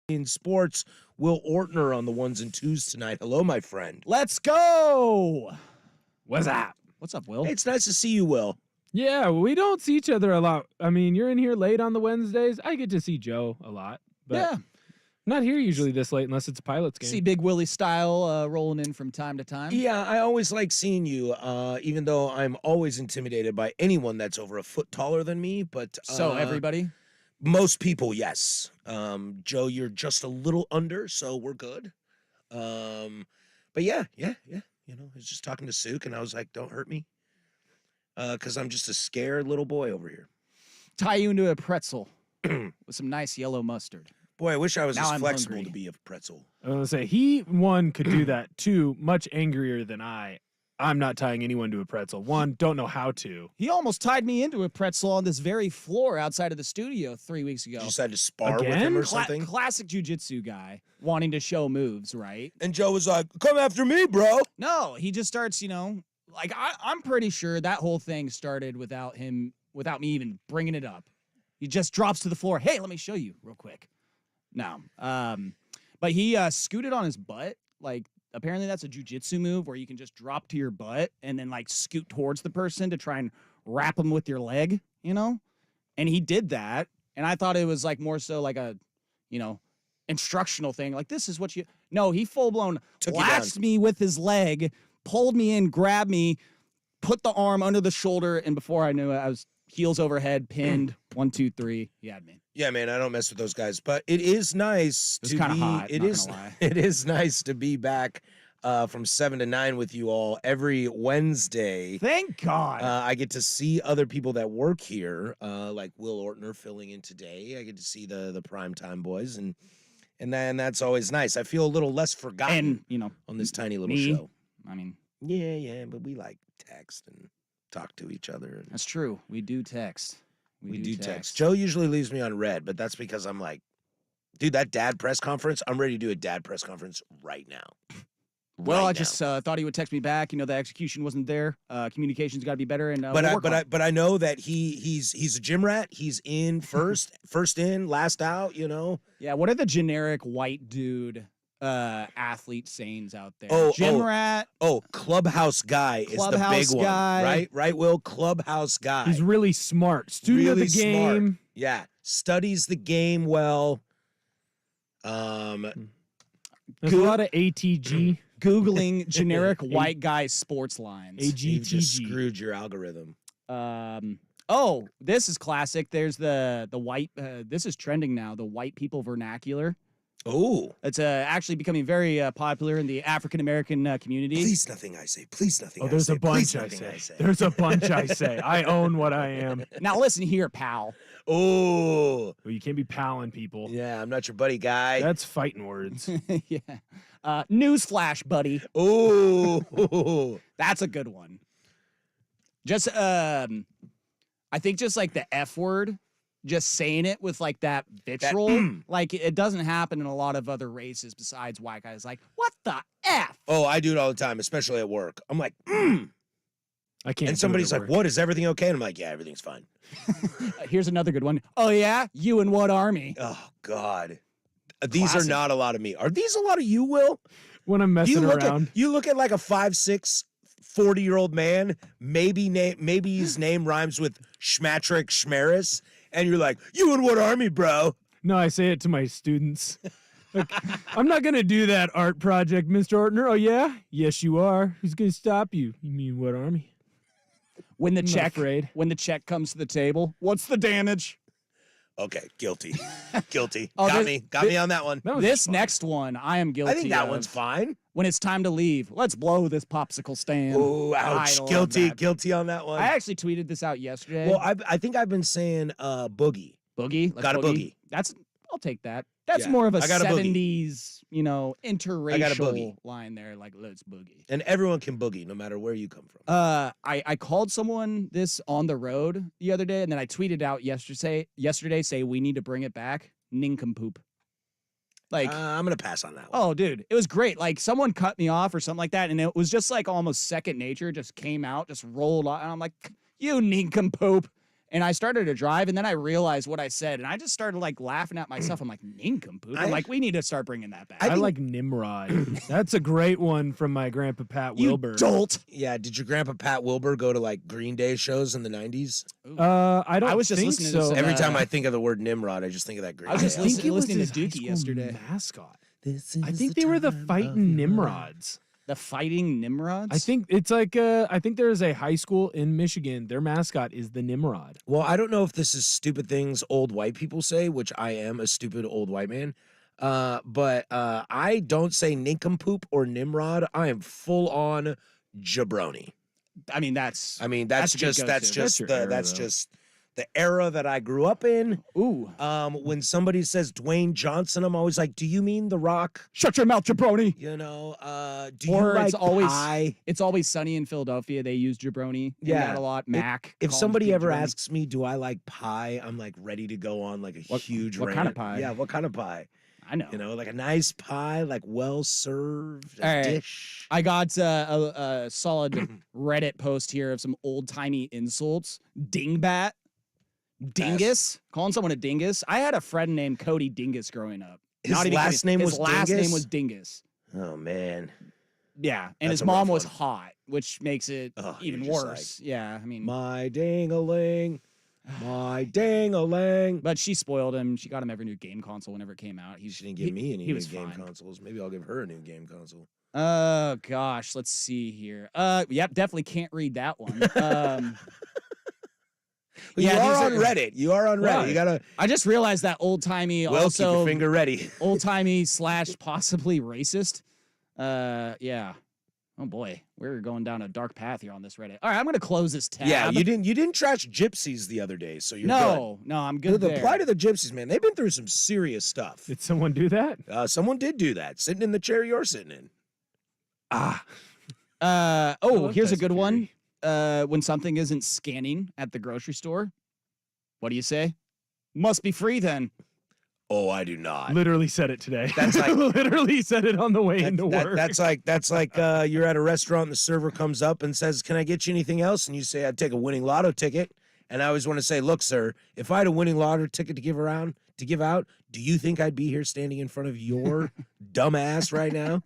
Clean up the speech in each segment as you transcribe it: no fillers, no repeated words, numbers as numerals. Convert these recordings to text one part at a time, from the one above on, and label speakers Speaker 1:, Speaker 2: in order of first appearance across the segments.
Speaker 1: In sports, Will Ortner on the ones and twos tonight. Hello, my friend.
Speaker 2: Let's go.
Speaker 3: What's up?
Speaker 2: What's up, Will?
Speaker 1: Hey, it's nice to see you, Will.
Speaker 3: Yeah, we don't see each other a lot. I mean, you're in here late on the Wednesdays. I get to see Joe a lot, but
Speaker 2: yeah.
Speaker 3: I'm not here usually this late unless it's a Pilots game.
Speaker 2: See Big Willie style rolling in from time to time.
Speaker 1: Yeah, I always like seeing you, even though I'm always intimidated by anyone that's over a foot taller than me. But
Speaker 2: So everybody?
Speaker 1: most people, yes. Joe, you're just a little under, so we're good. But yeah. You know, I was just talking to Sook, and I was like, don't hurt me. Because I'm just a scared little boy over here.
Speaker 2: Tie you into a pretzel with some nice yellow mustard.
Speaker 1: Boy, I wish I was
Speaker 2: Now
Speaker 1: as
Speaker 2: I'm
Speaker 1: flexible
Speaker 2: hungry.
Speaker 1: to be a pretzel.
Speaker 3: I was gonna say he one could do that. Two, much angrier than I. I'm not tying anyone to a pretzel. One, don't know how to.
Speaker 2: He almost tied me into a pretzel on this very floor outside of the studio 3 weeks ago.
Speaker 1: You decided to spar with
Speaker 3: Again?
Speaker 1: him or
Speaker 2: Cla-
Speaker 1: something?
Speaker 2: classic jujitsu guy wanting to show moves, right?
Speaker 1: And Joe was like, come after me, bro.
Speaker 2: No, he just starts, like I'm pretty sure that whole thing started without me even bringing it up. He just drops to the floor. Hey, let me show you real quick. No, but he scooted on his butt. Like apparently that's a jujitsu move where you can just drop to your butt and then like scoot towards the person to try and wrap them with your leg, And he did that, and I thought it was like more so like a, instructional thing. Like this is what you. No, he full blown
Speaker 1: Took you down.
Speaker 2: latched me with his leg, pulled me in, grabbed me, put the arm under the shoulder, and before I knew it, I was heels overhead, pinned. 1, 2, 3. He had me.
Speaker 1: Yeah, man, I don't mess with those guys, but it is nice
Speaker 2: It's
Speaker 1: to
Speaker 2: kinda
Speaker 1: be.
Speaker 2: hot,
Speaker 1: It
Speaker 2: not
Speaker 1: is.
Speaker 2: gonna lie.
Speaker 1: It is nice to be back from 7 to 9 with you all every Wednesday.
Speaker 2: Thank God.
Speaker 1: I get to see other people that work here, like Will Ortner filling in today. I get to see the primetime boys, and then that's always nice. I feel a little less forgotten
Speaker 2: and
Speaker 1: on this tiny little
Speaker 2: me.
Speaker 1: show.
Speaker 2: I mean,
Speaker 1: Yeah, but we like text and talk to each other. And
Speaker 2: that's true. We do text.
Speaker 1: we do text. Joe usually leaves me on red, but that's because I'm like, dude, that dad press conference, I'm ready to do a dad press conference right now.
Speaker 2: Well,
Speaker 1: Right
Speaker 2: I just thought he would text me back. The execution wasn't there. Communication's got to be better. And
Speaker 1: But I know that he's a gym rat. He's in first in, last out.
Speaker 2: yeah. What are the generic white dude athlete sayings out there?
Speaker 1: Oh,
Speaker 2: Gym rat.
Speaker 1: Oh, clubhouse guy is the
Speaker 2: Clubhouse
Speaker 1: big
Speaker 2: guy.
Speaker 1: one, right? Right, Will, clubhouse guy.
Speaker 3: He's really smart. Student
Speaker 1: really
Speaker 3: of the game.
Speaker 1: smart. Yeah, studies the game well.
Speaker 3: There's a lot of ATG.
Speaker 2: Googling generic white guy sports lines.
Speaker 1: You've just
Speaker 3: AGTG.
Speaker 1: screwed your algorithm.
Speaker 2: Oh, this is classic. There's the white. This is trending now. The white people vernacular.
Speaker 1: Oh,
Speaker 2: It's actually becoming very popular in the African American community.
Speaker 1: please nothing I say. Please nothing.
Speaker 3: Oh, there's a bunch
Speaker 1: Please
Speaker 3: I
Speaker 1: nothing
Speaker 3: say. There's a bunch I say. I own what I am.
Speaker 2: Now listen here, pal.
Speaker 1: Oh,
Speaker 3: Well, you can't be palling people.
Speaker 1: yeah. I'm not your buddy guy.
Speaker 3: That's fighting words.
Speaker 2: Yeah. Newsflash, buddy.
Speaker 1: Oh,
Speaker 2: That's a good one. Just I think just like the F word, just saying it with like that vitriol, like it doesn't happen in a lot of other races besides white guys. Like, what the F?
Speaker 1: oh, I do it all the time, especially at work. I'm like,
Speaker 3: I can't.
Speaker 1: and somebody's like, "What, is everything okay?" And I'm like, "Yeah, everything's fine."
Speaker 2: Here's another good one. Oh yeah, you in what army?
Speaker 1: Oh God, these
Speaker 2: Classic.
Speaker 1: are not a lot of me. Are these a lot of you, Will?
Speaker 3: When I'm messing around.
Speaker 1: You look at like a 5'6", 40-year-old man. Maybe his name rhymes with Schmatrick Schmaris, and you're like, "You in what army, bro?"
Speaker 3: No, I say it to my students. Like, I'm not going to do that art project, Mr. Ortner. Oh, yeah? Yes, you are. Who's going to stop you? You mean what army?
Speaker 2: When the
Speaker 3: I'm not
Speaker 2: check
Speaker 3: afraid.
Speaker 2: when the check comes to the table, what's the damage?
Speaker 1: Okay, guilty, guilty.
Speaker 2: Oh,
Speaker 1: got
Speaker 2: this-
Speaker 1: me on that one.
Speaker 3: That was
Speaker 2: This
Speaker 3: fun.
Speaker 2: next one, I am guilty.
Speaker 1: I think that
Speaker 2: of.
Speaker 1: one's fine.
Speaker 2: When it's time to leave, let's blow this popsicle stand.
Speaker 1: Oh, ouch,
Speaker 2: I love
Speaker 1: guilty,
Speaker 2: that.
Speaker 1: guilty on that one.
Speaker 2: I actually tweeted this out yesterday.
Speaker 1: Well, I think I've been saying boogie.
Speaker 2: Boogie. Let's
Speaker 1: Got a boogie.
Speaker 2: I'll take that. That's
Speaker 1: Yeah,
Speaker 2: more of a
Speaker 1: I got a boogie.
Speaker 2: 70s, interracial
Speaker 1: boogie.
Speaker 2: line there. Like, let's boogie.
Speaker 1: And everyone can boogie, no matter where you come from.
Speaker 2: I called someone this on the road the other day, and then I tweeted out yesterday say we need to bring it back. Nincompoop. Like,
Speaker 1: I'm gonna pass on that one.
Speaker 2: oh, dude, it was great. Like, someone cut me off or something like that, and it was just like almost second nature. Just came out, just rolled on, and I'm like, you nincompoop. And I started to drive, and then I realized what I said, and I just started like laughing at myself. I'm like, nincompoop. I'm like, we need to start bringing that back.
Speaker 3: I like Nimrod. That's a great one from my grandpa Pat
Speaker 2: you
Speaker 3: Wilbur.
Speaker 2: dolt.
Speaker 1: Yeah, did your grandpa Pat Wilbur go to like Green Day shows in the 90s?
Speaker 3: I don't
Speaker 2: I was just
Speaker 3: think
Speaker 2: listening to
Speaker 3: so.
Speaker 2: some,
Speaker 1: Every time
Speaker 2: uh,
Speaker 1: I think of the word Nimrod, I just think of that Green
Speaker 2: I was
Speaker 1: Day
Speaker 2: just
Speaker 3: I
Speaker 1: album.
Speaker 3: think it was
Speaker 2: listening
Speaker 3: his
Speaker 2: to
Speaker 3: high
Speaker 2: Dookie
Speaker 3: school
Speaker 2: yesterday.
Speaker 3: mascot.
Speaker 1: This
Speaker 3: I
Speaker 1: is
Speaker 3: think
Speaker 1: the
Speaker 3: they were the
Speaker 1: time of
Speaker 3: fighting
Speaker 1: your life.
Speaker 3: Nimrods.
Speaker 2: The Fighting Nimrods?
Speaker 3: I think it's like I think there is a high school in Michigan. Their mascot is the Nimrod.
Speaker 1: Well, I don't know if this is stupid things old white people say, which I am a stupid old white man. But I don't say nincompoop or Nimrod. I am full on jabroni.
Speaker 2: I mean, that's.
Speaker 1: I mean,
Speaker 2: That's
Speaker 1: that's
Speaker 2: a good
Speaker 1: just
Speaker 2: go-to.
Speaker 3: That's your era,
Speaker 1: that's
Speaker 3: though.
Speaker 1: just the era that I grew up in.
Speaker 2: Ooh.
Speaker 1: When somebody says Dwayne Johnson, I'm always like, do you mean The Rock?
Speaker 2: Shut your mouth, jabroni.
Speaker 1: You know, do
Speaker 2: Or
Speaker 1: you like
Speaker 2: it's always-
Speaker 1: pie?
Speaker 2: It's Always Sunny in Philadelphia. They use jabroni. in
Speaker 1: Yeah.
Speaker 2: that a lot. Mac.
Speaker 1: If
Speaker 2: calls
Speaker 1: somebody
Speaker 2: people
Speaker 1: ever
Speaker 2: jabroni.
Speaker 1: asks me, do I like pie? I'm like ready to go on like a huge
Speaker 2: what
Speaker 1: rant.
Speaker 2: kind of pie?
Speaker 1: Yeah, what kind of pie?
Speaker 2: I know.
Speaker 1: You know, like a nice pie, like well served, a
Speaker 2: All right.
Speaker 1: dish.
Speaker 2: I got a solid Reddit post here of some old timey insults. Dingbat. Dingus. Calling someone a dingus. I had a friend named Cody Dingus growing up.
Speaker 1: His
Speaker 2: Not even
Speaker 1: last
Speaker 2: kidding.
Speaker 1: name
Speaker 2: His
Speaker 1: was
Speaker 2: last name
Speaker 1: Dingus?
Speaker 2: was Dingus.
Speaker 1: Oh man,
Speaker 2: Yeah. And
Speaker 1: That's
Speaker 2: his
Speaker 1: a
Speaker 2: mom
Speaker 1: rough
Speaker 2: was
Speaker 1: one.
Speaker 2: hot, which makes it
Speaker 1: Ugh,
Speaker 2: even
Speaker 1: you're just
Speaker 2: worse. Yeah. I mean,
Speaker 1: my ding-a-ling, my ding-a-ling.
Speaker 2: but she spoiled him. She got him every new game console whenever it came out.
Speaker 1: She didn't give me any
Speaker 2: he
Speaker 1: new
Speaker 2: was
Speaker 1: game
Speaker 2: fine.
Speaker 1: consoles. Maybe I'll give her a new game console.
Speaker 2: Oh gosh, let's see here. Yep, definitely can't read that one.
Speaker 1: But
Speaker 2: Yeah,
Speaker 1: you are
Speaker 2: these
Speaker 1: on
Speaker 2: are-
Speaker 1: Reddit. You are on Reddit.
Speaker 3: Right.
Speaker 1: You gotta
Speaker 2: I just realized that old timey
Speaker 1: keep your
Speaker 2: also
Speaker 1: finger ready.
Speaker 2: old timey / possibly racist. Yeah. Oh boy, we're going down a dark path here on this Reddit. All right, I'm gonna close this tab.
Speaker 1: Yeah, you didn't trash gypsies the other day, so you're
Speaker 2: no, I'm
Speaker 1: good.
Speaker 2: good.
Speaker 1: The
Speaker 2: there.
Speaker 1: plight of the gypsies, man, they've been through some serious stuff.
Speaker 3: Did someone do that?
Speaker 1: Someone did do that, sitting in the chair you're sitting in.
Speaker 3: Ah,
Speaker 2: Here's a
Speaker 3: Tyson
Speaker 2: good one.
Speaker 3: Fury.
Speaker 2: When something isn't scanning at the grocery store, what do you say? Must be free then.
Speaker 1: Oh, I do not.
Speaker 3: Literally said it today.
Speaker 1: That's like-
Speaker 3: literally said it on the way into work.
Speaker 1: That's like you're at a restaurant and the server comes up and says, "Can I get you anything else?" And you say, "I'd take a winning lotto ticket." And I always want to say, "Look, sir, if I had a winning lotto ticket to give out, do you think I'd be here standing in front of your dumb ass right now?"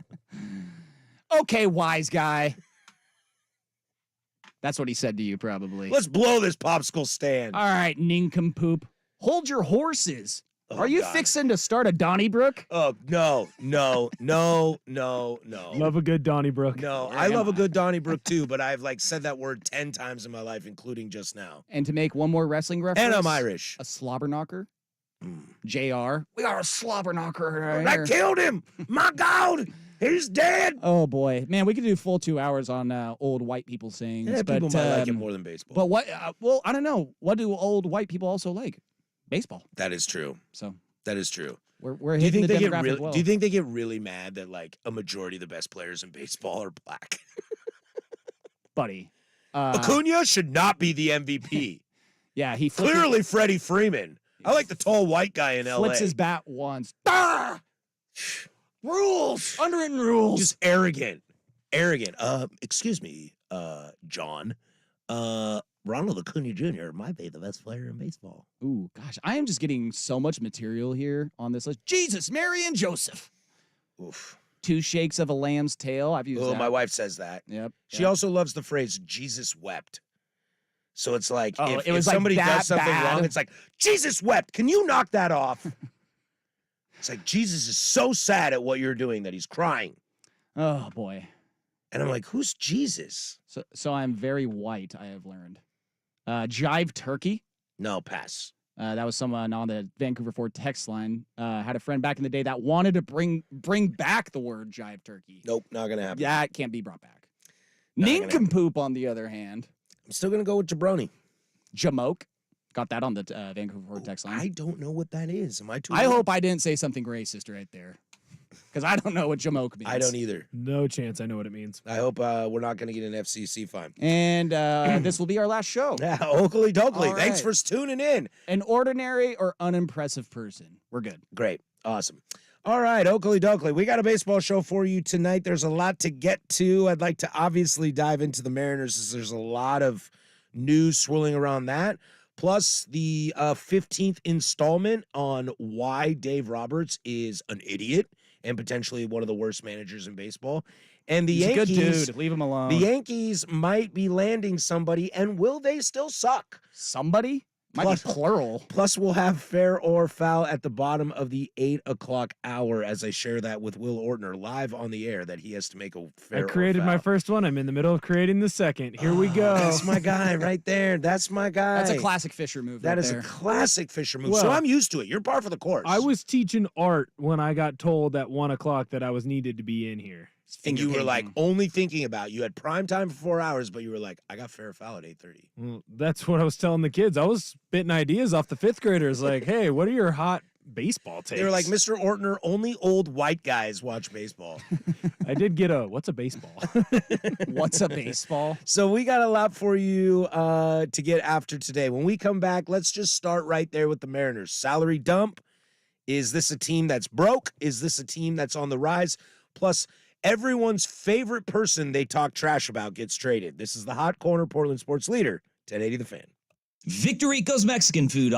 Speaker 2: Okay, wise guy. That's what he said to you, probably.
Speaker 1: Let's blow this popsicle stand.
Speaker 2: All right, nincompoop. Hold your horses.
Speaker 1: Oh,
Speaker 2: Are you
Speaker 1: God.
Speaker 2: fixing to start a Donnybrook?
Speaker 1: Oh no.
Speaker 3: Love a good Donnybrook.
Speaker 1: No,
Speaker 2: Where
Speaker 1: I
Speaker 2: am
Speaker 1: love a
Speaker 2: I?
Speaker 1: good Donnybrook too, but I've like said that word 10 times in my life, including just now.
Speaker 2: And to make one more wrestling reference,
Speaker 1: And I'm Irish.
Speaker 2: a slobber knocker.
Speaker 1: Mm.
Speaker 2: JR. We got a slobber knocker right
Speaker 1: I
Speaker 2: here.
Speaker 1: killed him. My God, he's dead.
Speaker 2: Oh boy, man, we could do full 2 hours on old white people sayings.
Speaker 1: Yeah,
Speaker 2: but,
Speaker 1: people might like it more than baseball.
Speaker 2: But what? Well, I don't know. What do old white people also like? Baseball.
Speaker 1: That is true.
Speaker 2: So
Speaker 1: That is true.
Speaker 2: we're
Speaker 1: Do you
Speaker 2: hitting
Speaker 1: think
Speaker 2: the
Speaker 1: they get
Speaker 2: demographic
Speaker 1: really?
Speaker 2: well.
Speaker 1: Do you think they get really mad that like a majority of the best players in baseball are black?
Speaker 2: buddy?
Speaker 1: Acuna should not be the MVP.
Speaker 2: Yeah, he flipped
Speaker 1: Clearly, Freddie Freeman. I like the tall white guy in LA.
Speaker 2: flicks his bat once. Ah! Rules, unwritten rules.
Speaker 1: Just arrogant. Excuse me, John. Ronald Acuna Jr. might be the best player in baseball.
Speaker 2: Ooh, gosh, I am just getting so much material here on this list. Jesus, Mary and Joseph.
Speaker 1: Oof.
Speaker 2: 2 shakes of a lamb's tail. I've used
Speaker 1: Oh,
Speaker 2: that.
Speaker 1: my wife says that.
Speaker 2: Yep.
Speaker 1: She
Speaker 2: yep.
Speaker 1: also loves the phrase "Jesus wept." So it's like
Speaker 2: Oh,
Speaker 1: if,
Speaker 2: it was
Speaker 1: if
Speaker 2: like
Speaker 1: somebody
Speaker 2: that
Speaker 1: does something
Speaker 2: bad.
Speaker 1: wrong, it's like Jesus wept. Can you knock that off? It's like Jesus is so sad at what you're doing that he's crying,
Speaker 2: Oh boy.
Speaker 1: and I'm like, who's Jesus?
Speaker 2: So I'm very white. I have learned. Jive turkey.
Speaker 1: No, pass.
Speaker 2: That was someone on the Vancouver Ford text line. Had a friend back in the day that wanted to bring back the word jive turkey.
Speaker 1: Nope, not gonna happen.
Speaker 2: Yeah, it can't be brought back.
Speaker 1: Not gonna happen.
Speaker 2: Nincompoop, on the other hand,
Speaker 1: I'm still gonna go with jabroni.
Speaker 2: jamoke. Got that on the Vancouver Ford text line.
Speaker 1: I don't know what that is. Am I too?
Speaker 2: I
Speaker 1: old?
Speaker 2: hope I didn't say something racist right there, because I don't know what jamoke means.
Speaker 1: I don't either.
Speaker 3: No chance I know what it means.
Speaker 1: I hope we're not gonna get an FCC fine.
Speaker 2: And this will be our last show.
Speaker 1: Yeah, Oakley Dokley.
Speaker 2: All
Speaker 1: Thanks
Speaker 2: right.
Speaker 1: for tuning in.
Speaker 2: An ordinary or unimpressive person. We're good.
Speaker 1: Great. Awesome. All right, Oakley Dokley. We got a baseball show for you tonight. There's a lot to get to. I'd like to obviously dive into the Mariners as there's a lot of news swirling around that. plus the 15th installment on why Dave Roberts is an idiot and potentially one of the worst managers in baseball. And the
Speaker 2: He's a good
Speaker 1: Yankees,
Speaker 2: dude. Leave him alone.
Speaker 1: the Yankees might be landing somebody, and will they still suck?
Speaker 2: Somebody? Might
Speaker 1: Plus-
Speaker 2: be plural.
Speaker 1: Plus, we'll have fair or foul at the bottom of the 8 o'clock hour as I share that with Will Ortner live on the air that he has to make a fair
Speaker 3: I created
Speaker 1: or
Speaker 3: my
Speaker 1: foul.
Speaker 3: first one. I'm in the middle of creating the second. Here we
Speaker 1: Oh,
Speaker 3: go.
Speaker 1: That's my guy right there. That's my guy.
Speaker 2: That's a classic Fisher move.
Speaker 1: That
Speaker 2: right
Speaker 1: is
Speaker 2: there.
Speaker 1: a classic Fisher move. so
Speaker 3: Well,
Speaker 1: I'm used to it. You're par for the course.
Speaker 3: I was teaching art when I got told at 1 o'clock that I was needed to be in here.
Speaker 2: It's
Speaker 1: and
Speaker 2: finger
Speaker 1: you were like
Speaker 2: painting.
Speaker 1: only thinking about you had prime time for 4 hours, but you were like, I got fair or foul at 8:30.
Speaker 3: Well, that's what I was telling the kids. I was spitting ideas off the fifth graders. Like, hey, what are your hot baseball takes?
Speaker 1: They were like, Mr. Ortner, only old white guys watch baseball.
Speaker 3: I did get a, what's a baseball?
Speaker 2: What's a baseball?
Speaker 1: So we got a lot for you to get after today. When we come back, let's just start right there with the Mariners. Salary dump. Is this a team that's broke? Is this a team that's on the rise? Plus, everyone's favorite person they talk trash about gets traded. This is the Hot Corner, Portland Sports Leader, 1080 The Fan.
Speaker 4: Victorico's Mexican food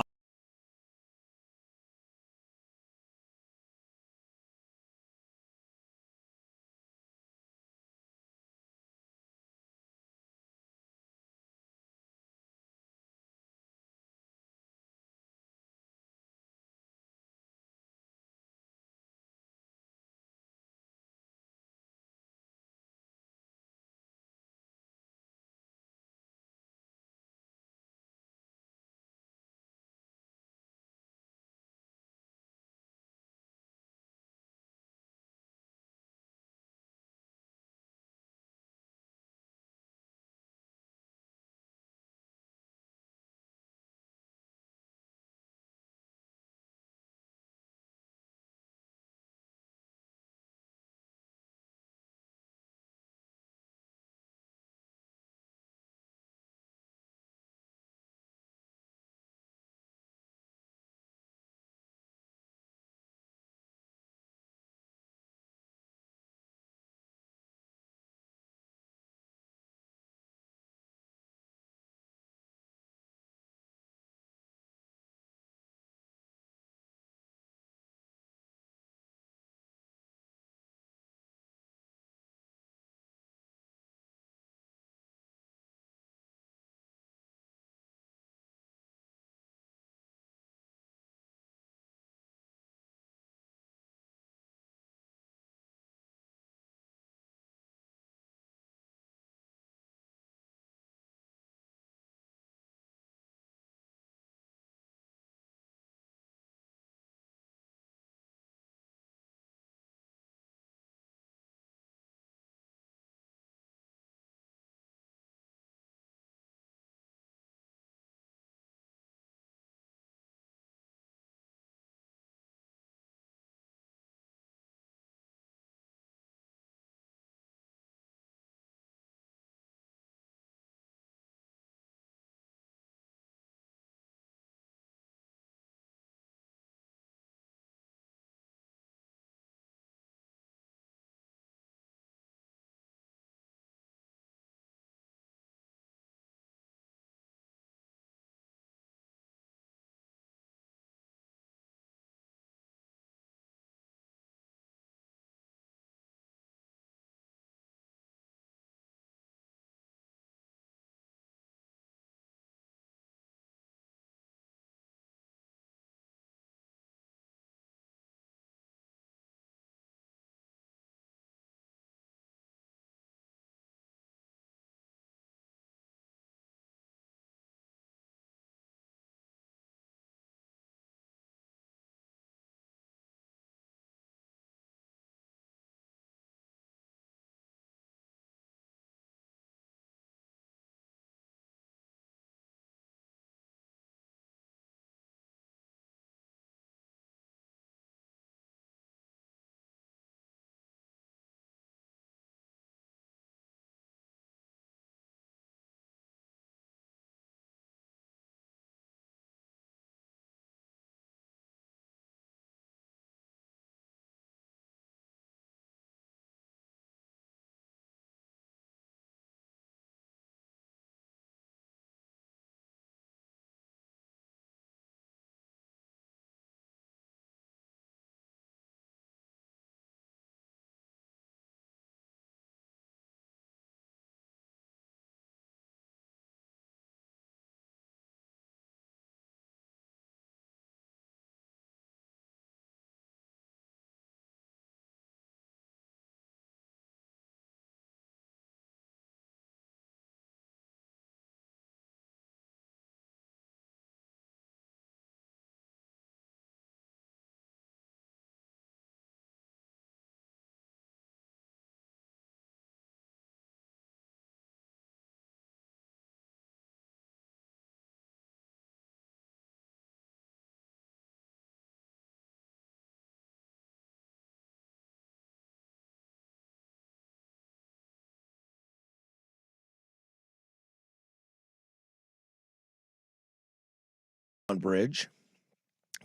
Speaker 1: Tremont Bridge.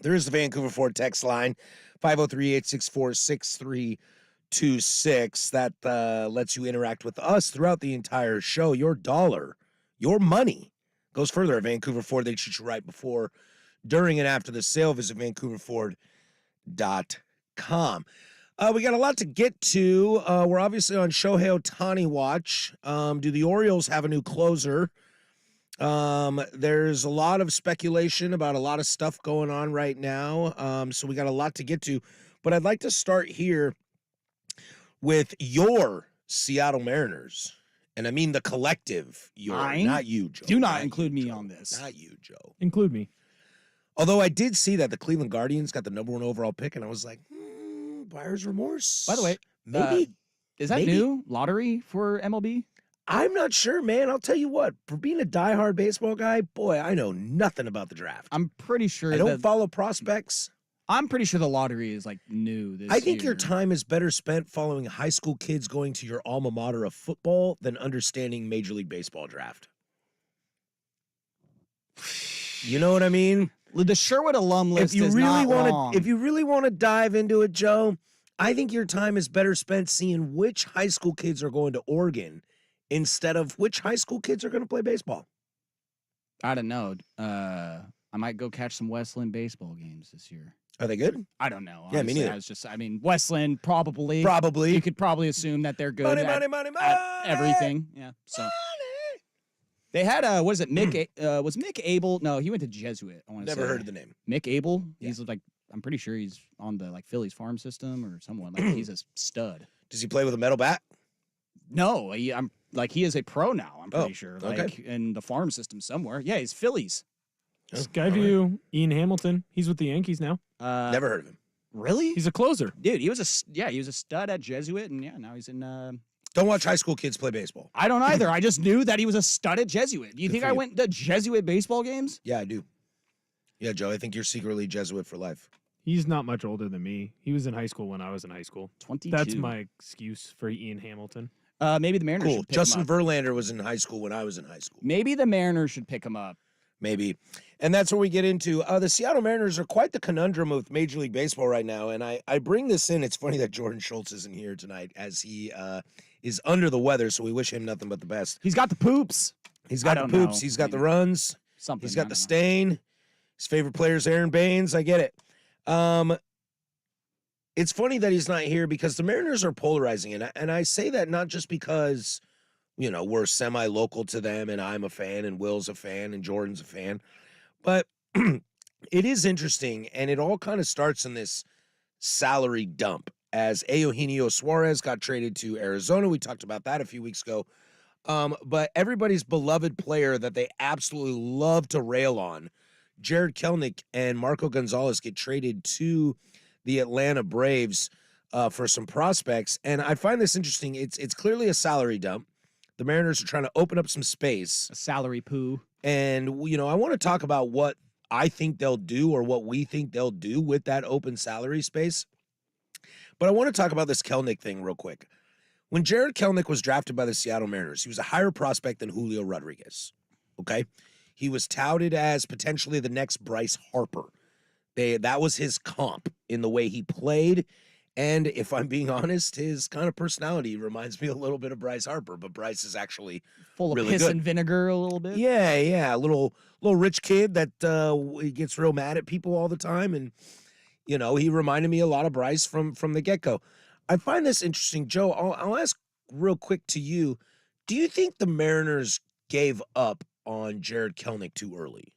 Speaker 1: There is the Vancouver Ford text line, 503-864-6326. That lets you interact with us throughout the entire show. Your dollar, your money goes further at Vancouver Ford. They treat you right before, during, and after the sale. Visit vancouverford.com. We got a lot to get to. We're obviously on Shohei Ohtani watch. Do the Orioles have a new closer? There's a lot of speculation about a lot of stuff going on right now. So we got a lot to get to. But I'd like to start here with your Seattle Mariners. And I mean the collective.
Speaker 2: Mine?
Speaker 1: Not you, Joe.
Speaker 2: Do not
Speaker 1: you,
Speaker 2: include me
Speaker 1: Joe.
Speaker 2: on this.
Speaker 1: Not you, Joe.
Speaker 3: Include me.
Speaker 1: Although I did see that the Cleveland Guardians got the #1 overall pick, and I was like, buyer's remorse.
Speaker 2: By the way,
Speaker 1: maybe.
Speaker 2: is that
Speaker 1: maybe.
Speaker 2: new lottery for MLB?
Speaker 1: I'm not sure, man. I'll tell you what. For being a diehard baseball guy, boy, I know nothing about the draft.
Speaker 2: I'm pretty sure
Speaker 1: I don't follow prospects.
Speaker 2: I'm pretty sure the lottery is like new this
Speaker 1: I think your
Speaker 2: year.
Speaker 1: time is better spent following high school kids going to your alma mater of football than understanding Major League Baseball draft. You know what I mean?
Speaker 2: The Sherwood alum list
Speaker 1: If you
Speaker 2: is
Speaker 1: really
Speaker 2: not
Speaker 1: want
Speaker 2: long.
Speaker 1: to, if you really want to dive into it, Joe, I think your time is better spent seeing which high school kids are going to Oregon instead of which high school kids are going to play baseball.
Speaker 2: I don't know. I might go catch some Westland baseball games this year.
Speaker 1: Are they good?
Speaker 2: I don't know.
Speaker 1: Yeah, me
Speaker 2: honestly.
Speaker 1: neither.
Speaker 2: I mean, Westland probably.
Speaker 1: Probably.
Speaker 2: You could probably assume that they're good
Speaker 1: Money,
Speaker 2: at,
Speaker 1: money, money, money.
Speaker 2: at everything. Yeah. So they had what is it? Mick was Mick Abel? No, he went to Jesuit. I want to say.
Speaker 1: Never heard of the name.
Speaker 2: Mick Abel.
Speaker 1: Yeah.
Speaker 2: He's like, I'm pretty sure he's on the like Phillies farm system or someone. Like he's a stud.
Speaker 1: Does he play with a metal bat?
Speaker 2: No, I'm like he is a pro now. I'm pretty sure.
Speaker 1: okay.
Speaker 2: Like in the farm system somewhere. Yeah, he's Phillies.
Speaker 3: Skyview, Ian Hamilton. He's with the Yankees now.
Speaker 1: Never heard of him.
Speaker 2: Really?
Speaker 3: He's a closer.
Speaker 2: Dude, he was a stud at Jesuit, and yeah, now he's in.
Speaker 1: Don't watch high school kids play baseball.
Speaker 2: I don't either. I just knew that he was a stud at Jesuit. Do you
Speaker 1: Good
Speaker 2: think
Speaker 1: for
Speaker 2: I
Speaker 1: you.
Speaker 2: went to Jesuit baseball games?
Speaker 1: Yeah, I do. Yeah, Joe, I think you're secretly Jesuit for life.
Speaker 3: He's not much older than me. He was in high school when I was in high school.
Speaker 2: 22.
Speaker 3: That's my excuse for Ian Hamilton.
Speaker 2: Maybe the Mariners.
Speaker 1: Cool.
Speaker 2: Should pick
Speaker 1: Justin
Speaker 2: him up.
Speaker 1: Verlander was in high school when I was in high school.
Speaker 2: Maybe the Mariners should pick him up.
Speaker 1: Maybe. And that's where we get into the Seattle Mariners are quite the conundrum with Major League Baseball right now. And I bring this in. It's funny that Jordan Schultz isn't here tonight as he is under the weather. So we wish him nothing but the best.
Speaker 2: He's got the poops.
Speaker 1: He's
Speaker 2: I
Speaker 1: got the
Speaker 2: don't
Speaker 1: poops.
Speaker 2: know.
Speaker 1: He's got the
Speaker 2: Maybe.
Speaker 1: runs.
Speaker 2: Something.
Speaker 1: He's
Speaker 2: I
Speaker 1: got the
Speaker 2: don't know.
Speaker 1: stain. His favorite player is Aaron Baines. I get it. It's funny that he's not here because the Mariners are polarizing. And I say that not just because, you know, we're semi-local to them and I'm a fan and Will's a fan and Jordan's a fan. But it is interesting, and it all kind of starts in this salary dump as Eugenio Suarez got traded to Arizona. We talked about that a few weeks ago. But everybody's beloved player that they absolutely love to rail on, Jared Kelenic and Marco Gonzalez, get traded to the Atlanta Braves for some prospects. And I find this interesting. It's clearly a salary dump. The Mariners are trying to open up some space.
Speaker 2: A salary poo.
Speaker 1: And, you know, I want to talk about what I think they'll do or what we think they'll do with that open salary space. But I want to talk about this Kelenic thing real quick. When Jared Kelenic was drafted by the Seattle Mariners, he was a higher prospect than Julio Rodriguez, okay? He was touted as potentially the next Bryce Harper. That was his comp in the way he played. And if I'm being honest, his kind of personality reminds me a little bit of Bryce Harper, but Bryce is actually
Speaker 2: Full of
Speaker 1: really
Speaker 2: piss
Speaker 1: good.
Speaker 2: and vinegar a little bit.
Speaker 1: Yeah, a little rich kid that he gets real mad at people all the time, and you know he reminded me a lot of Bryce from the get-go. I find this interesting, Joe. I'll ask real quick to you: do you think the Mariners gave up on Jared Kelenic too early?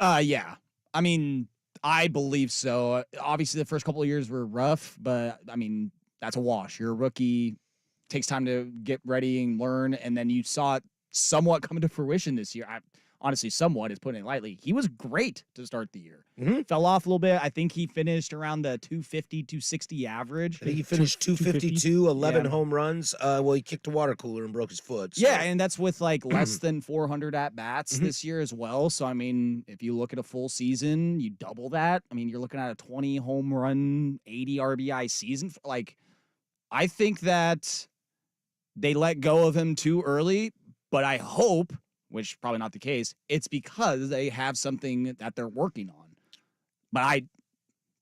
Speaker 2: Yeah. I mean, I believe so. Obviously, the first couple of years were rough, but I mean, that's a wash. You're a rookie. Takes time to get ready and learn, and then you saw it somewhat come to fruition this year. Honestly, somewhat is putting it lightly. He was great to start the year.
Speaker 1: Mhm.
Speaker 2: Fell off a little bit. I think he finished around the 250, 260 average.
Speaker 1: I think he finished 252,
Speaker 3: 250.
Speaker 1: 11
Speaker 2: Yeah.
Speaker 1: home runs. Well, he kicked a water cooler and broke his foot. So.
Speaker 2: Yeah, and that's with like less than 400 at bats this year as well. So I mean, if you look at a full season, you double that. I mean, you're looking at a 20 home run, 80 RBI season. Like, I think that they let go of him too early, but I hope which probably not the case, it's because they have something that they're working on. But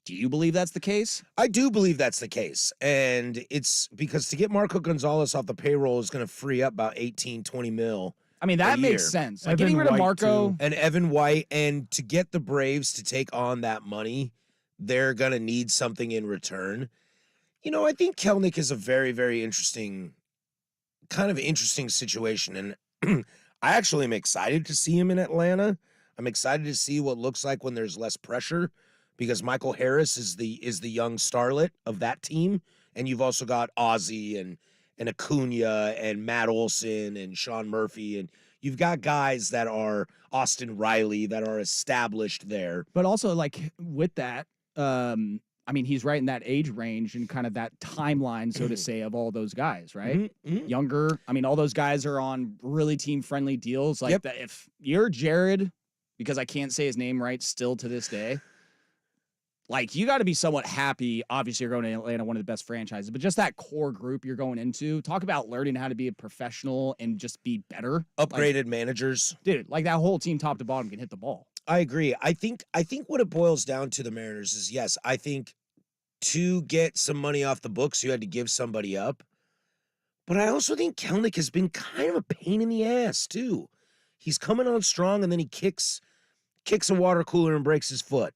Speaker 2: do you believe that's the case?
Speaker 1: I do believe that's the case. And it's because to get Marco Gonzalez off the payroll is going to free up about 18, 20 mil.
Speaker 2: I mean, that makes
Speaker 1: year.
Speaker 2: sense. Like
Speaker 3: Evan
Speaker 2: getting rid of
Speaker 3: White,
Speaker 2: Marco.
Speaker 3: too.
Speaker 1: And Evan White, and to get the Braves to take on that money, they're going to need something in return. You know, I think Kelnick is a very, very interesting situation. And I actually am excited to see him in Atlanta. I'm excited to see what it looks like when there's less pressure, because Michael Harris is the young starlet of that team. And you've also got Ozzie and Acuna and Matt Olson and Sean Murphy. And you've got guys that are Austin Riley that are established there.
Speaker 2: But also, like, with that, I mean, he's right in that age range and kind of that timeline, so to say, of all those guys, right?
Speaker 1: Mhm, mhm.
Speaker 2: Younger. I mean, all those guys are on really team-friendly deals. Like,
Speaker 1: Yep.
Speaker 2: that if you're Jared, because I can't say his name right still to this day, like, you got to be somewhat happy. Obviously, you're going to Atlanta, one of the best franchises, but just that core group you're going into, talk about learning how to be a professional and just be better.
Speaker 1: Upgraded managers.
Speaker 2: Dude, like, that whole team top to bottom can hit the ball.
Speaker 1: I agree. I think what it boils down to the Mariners is, yes, I think to get some money off the books, you had to give somebody up. But I also think Kelnick has been kind of a pain in the ass too. He's coming on strong and then he kicks a water cooler and breaks his foot.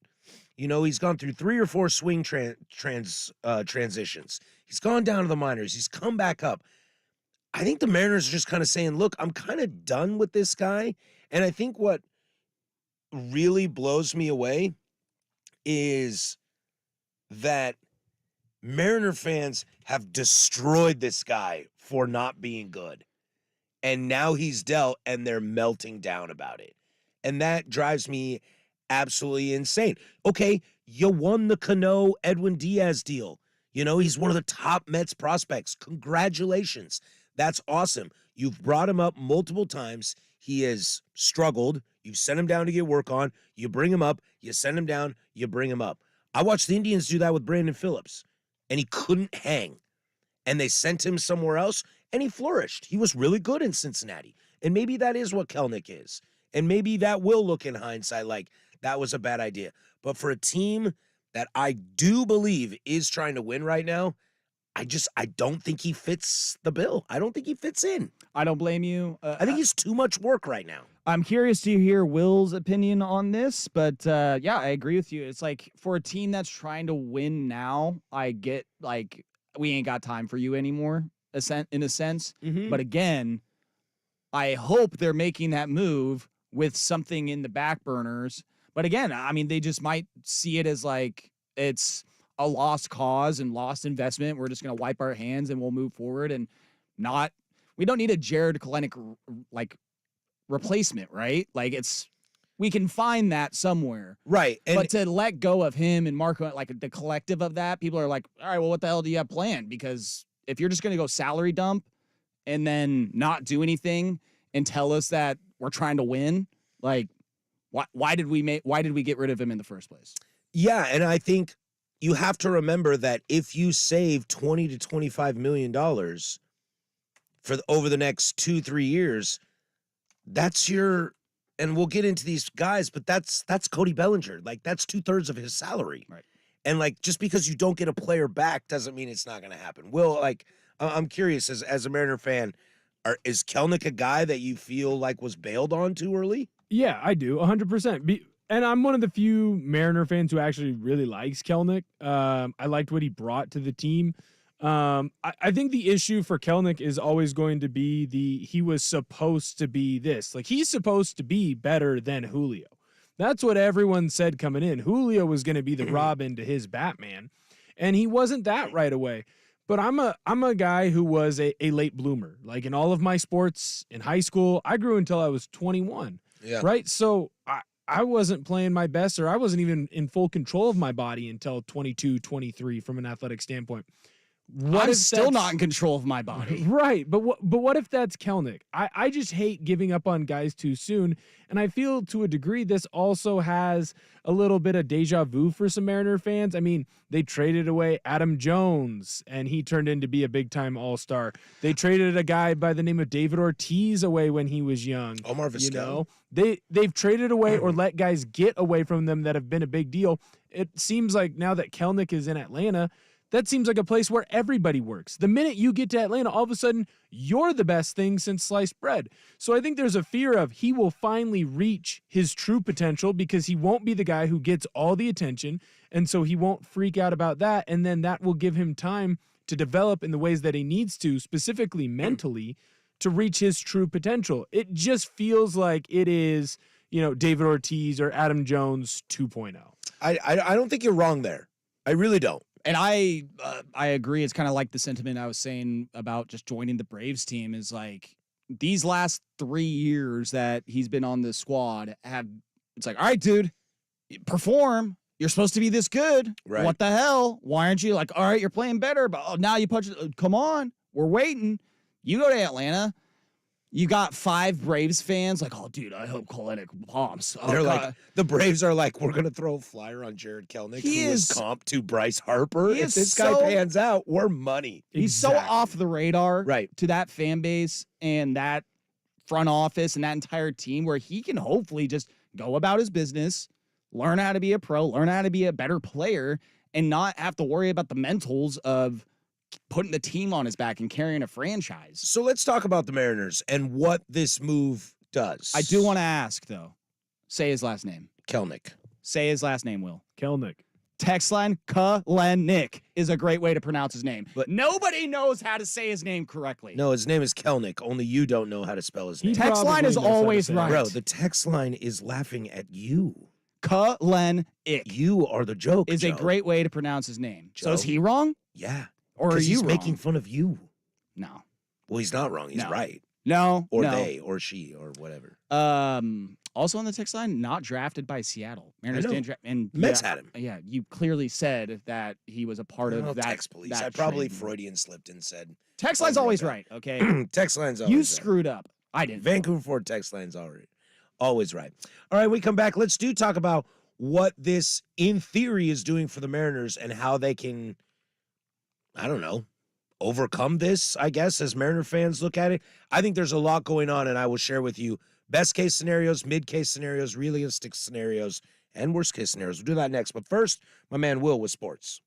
Speaker 1: You know, he's gone through 3 or 4 swing transitions. He's gone down to the minors. He's come back up. I think the Mariners are just kind of saying, look, I'm kind of done with this guy. And I think what really blows me away is that Mariner fans have destroyed this guy for not being good. And now he's dealt and they're melting down about it. And that drives me absolutely insane. Okay, you won the Cano Edwin Diaz deal. You know, he's one of the top Mets prospects. Congratulations. That's awesome. You've brought him up multiple times. He has struggled. You send him down to get work on. You bring him up. You send him down. You bring him up. I watched the Indians do that with Brandon Phillips, and he couldn't hang. And they sent him somewhere else, and he flourished. He was really good in Cincinnati. And maybe that is what Kelnick is. And maybe that will look in hindsight like that was a bad idea. But for a team that I do believe is trying to win right now, I don't think he fits the bill. I don't think he fits in.
Speaker 2: I don't blame you.
Speaker 1: I think he's too much work right now.
Speaker 2: I'm curious to hear Will's opinion on this, but yeah, I agree with you. It's like for a team that's trying to win now, I get like we ain't got time for you anymore, in a sense.
Speaker 1: Mhm.
Speaker 2: But again, I hope they're making that move with something in the back burners. But again, I mean, they just might see it as like it's a lost cause and lost investment. We're just going to wipe our hands and we'll move forward and we don't need a Jared Kelenic like replacement, right? Like we can find that somewhere.
Speaker 1: Right. And
Speaker 2: But to let go of him and Marco, like the collective of that, people are like, all right, well, what the hell do you have planned? Because if you're just going to go salary dump and then not do anything and tell us that we're trying to win, like, why did we get rid of him in the first place?
Speaker 1: yeah, and I think you have to remember that if you save $20 to $25 million over the next 2-3 years, that's your, and we'll get into these guys, but that's Cody Bellinger. Like, that's 2/3 of his salary.
Speaker 2: Right.
Speaker 1: And like, just because you don't get a player back doesn't mean it's not going to happen. Will, like, I'm curious as a Mariner fan, is Kelnick a guy that you feel like was bailed on too early?
Speaker 3: Yeah, I do, 100%. And I'm one of the few Mariner fans who actually really likes Kelnick. I liked what he brought to the team. I think the issue for Kelnick is always going to be he was supposed to be this. Like, he's supposed to be better than Julio. That's what everyone said coming in. Julio was going to be the Robin to his Batman, and he wasn't that right away. But I'm a guy who was a late bloomer. Like, in all of my sports in high school, I grew until I was 21.
Speaker 1: Yeah.
Speaker 3: Right? So I wasn't playing my best, or I wasn't even in full control of my body until 22, 23 from an athletic standpoint.
Speaker 2: I'm
Speaker 3: if
Speaker 2: still
Speaker 3: that's-
Speaker 2: not in control of my body.
Speaker 3: Right, but what if that's Kelnick? I just hate giving up on guys too soon, and I feel to a degree this also has a little bit of deja vu for some Mariner fans. I mean, they traded away Adam Jones, and he turned into be a big time All-Star. They traded a guy by the name of David Ortiz away when he was young.
Speaker 1: Omar
Speaker 3: You
Speaker 1: Vizquel.
Speaker 3: know, they've traded away or let guys get away from them that have been a big deal. It seems like now that Kelnick is in Atlanta, that seems like a place where everybody works. The minute you get to Atlanta, all of a sudden, you're the best thing since sliced bread. So I think there's a fear of he will finally reach his true potential because he won't be the guy who gets all the attention. And so he won't freak out about that. And then that will give him time to develop in the ways that he needs to, specifically mentally, to reach his true potential. It just feels like it is, David Ortiz or Adam Jones 2.0.
Speaker 1: I don't think you're wrong there. I really don't.
Speaker 2: And I agree. It's kind of like the sentiment I was saying about just joining the Braves team is like these last 3 years that he's been on the squad it's like, all right, dude, perform. You're supposed to be this good.
Speaker 1: Right.
Speaker 2: What the hell? Why aren't you like, all right, you're playing better, but now you punch it. Come on. We're waiting. You go to Atlanta. You got 5 Braves fans like, oh, dude, I hope Kelenic bombs. Oh,
Speaker 1: They're
Speaker 2: God.
Speaker 1: like, the Braves are like, we're going to throw a flyer on Jared Kelnick,
Speaker 2: He
Speaker 1: who is
Speaker 2: is-
Speaker 1: comp to Bryce Harper.
Speaker 2: he
Speaker 1: If
Speaker 2: is
Speaker 1: this guy
Speaker 2: so-
Speaker 1: pans out, we're money.
Speaker 2: He's so
Speaker 3: Exactly.
Speaker 2: off the radar
Speaker 1: Right.
Speaker 2: to that fan base and that front office and that entire team where he can hopefully just go about his business, learn how to be a pro, learn how to be a better player, and not have to worry about the mentals of putting the team on his back and carrying a franchise.
Speaker 1: So let's talk about the Mariners and what this move does.
Speaker 2: I do want to ask, though, say his last name.
Speaker 1: Kelnick.
Speaker 2: Say his last name, Will.
Speaker 3: Kelnick.
Speaker 2: Text line Kelenic is a great way to pronounce his name.
Speaker 1: But-
Speaker 2: But nobody knows how to say his name correctly.
Speaker 1: No, his name is Kelnick. Only you don't know how to spell his
Speaker 3: He
Speaker 1: name.
Speaker 2: Text line
Speaker 3: probably
Speaker 2: is
Speaker 3: knows how to
Speaker 2: always
Speaker 3: say it.
Speaker 2: right.
Speaker 1: Bro, the text line is laughing at you.
Speaker 2: Kelenic
Speaker 1: You are the joke.
Speaker 2: is a
Speaker 1: Joe.
Speaker 2: great way to pronounce his name. So is
Speaker 1: Joe?
Speaker 2: he wrong?
Speaker 1: Yeah.
Speaker 2: Or are
Speaker 1: Because
Speaker 2: you
Speaker 1: he's
Speaker 2: wrong?
Speaker 1: making fun of you.
Speaker 2: No.
Speaker 1: Well, he's not wrong. He's
Speaker 2: No.
Speaker 1: right.
Speaker 2: No.
Speaker 1: Or
Speaker 2: no.
Speaker 1: they, or she, or whatever.
Speaker 2: Also on the text line, not drafted by Seattle. Mariners
Speaker 1: know.
Speaker 2: didn't and
Speaker 1: Mets
Speaker 2: yeah,
Speaker 1: had him.
Speaker 2: Yeah, you clearly said that he was a part
Speaker 1: Oh,
Speaker 2: of that.
Speaker 1: text police.
Speaker 2: that
Speaker 1: I probably
Speaker 2: trade.
Speaker 1: Freudian slipped and said,
Speaker 2: Text line's
Speaker 1: Oh,
Speaker 2: always
Speaker 1: okay.
Speaker 2: right. Okay.
Speaker 1: text line's always
Speaker 2: You
Speaker 1: right.
Speaker 2: screwed up. I didn't.
Speaker 1: Vancouver Ford text line's always right. All right, we come back. Let's talk about what this, in theory, is doing for the Mariners and how they can, I don't know, overcome this, I guess, as Mariner fans look at it. I think there's a lot going on, and I will share with you best case scenarios, mid case scenarios, realistic scenarios, and worst case scenarios. We'll do that next. But first, my man Will with sports.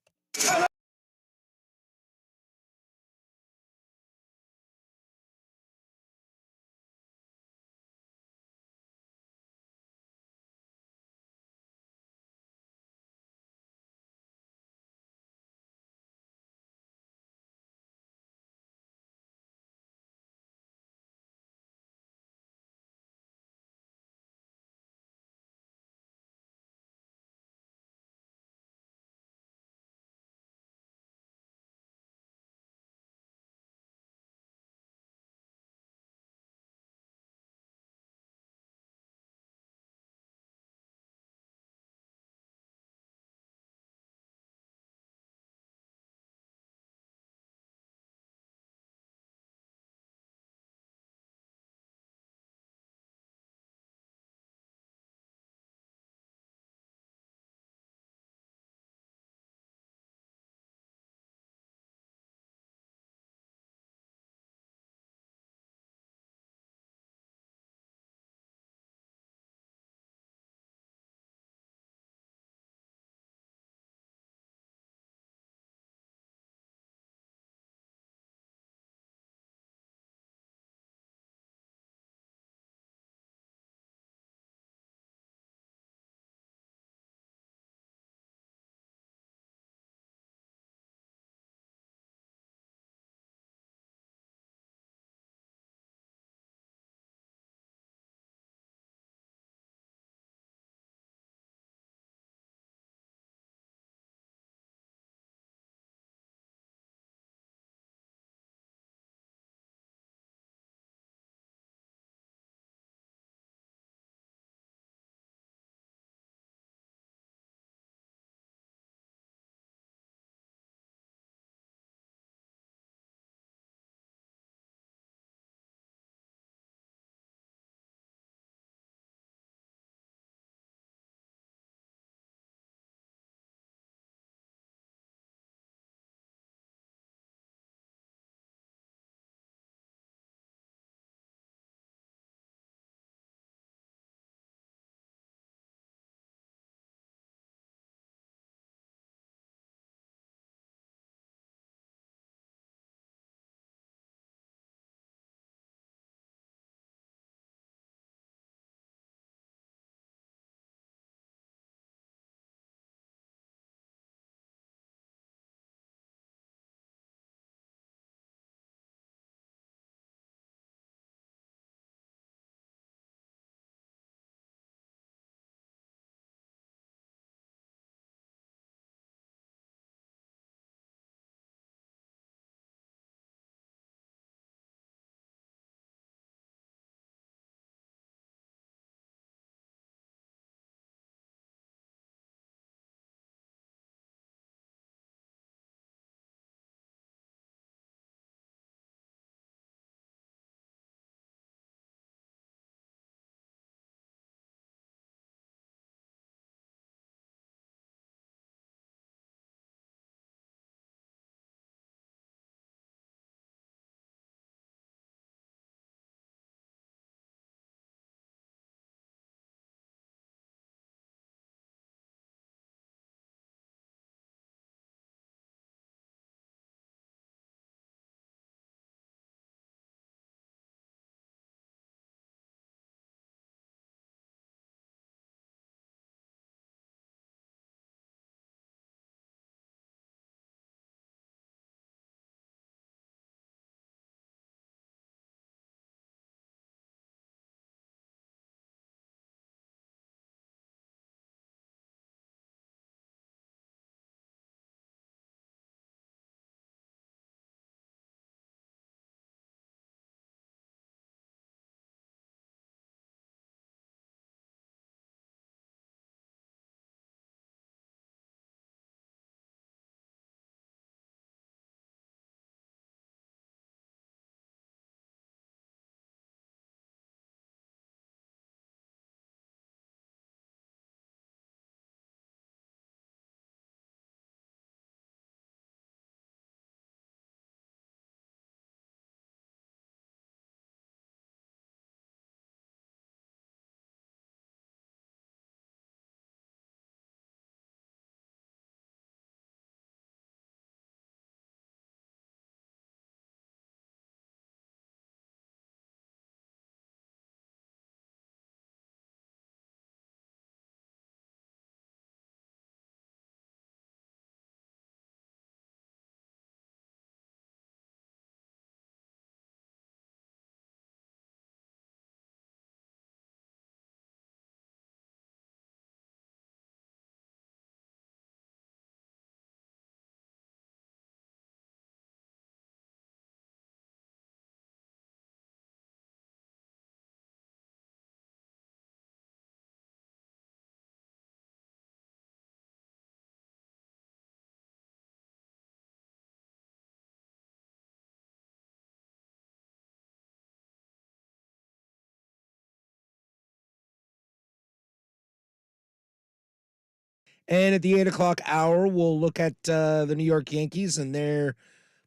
Speaker 1: And at the 8 o'clock hour, we'll look at the New York Yankees and their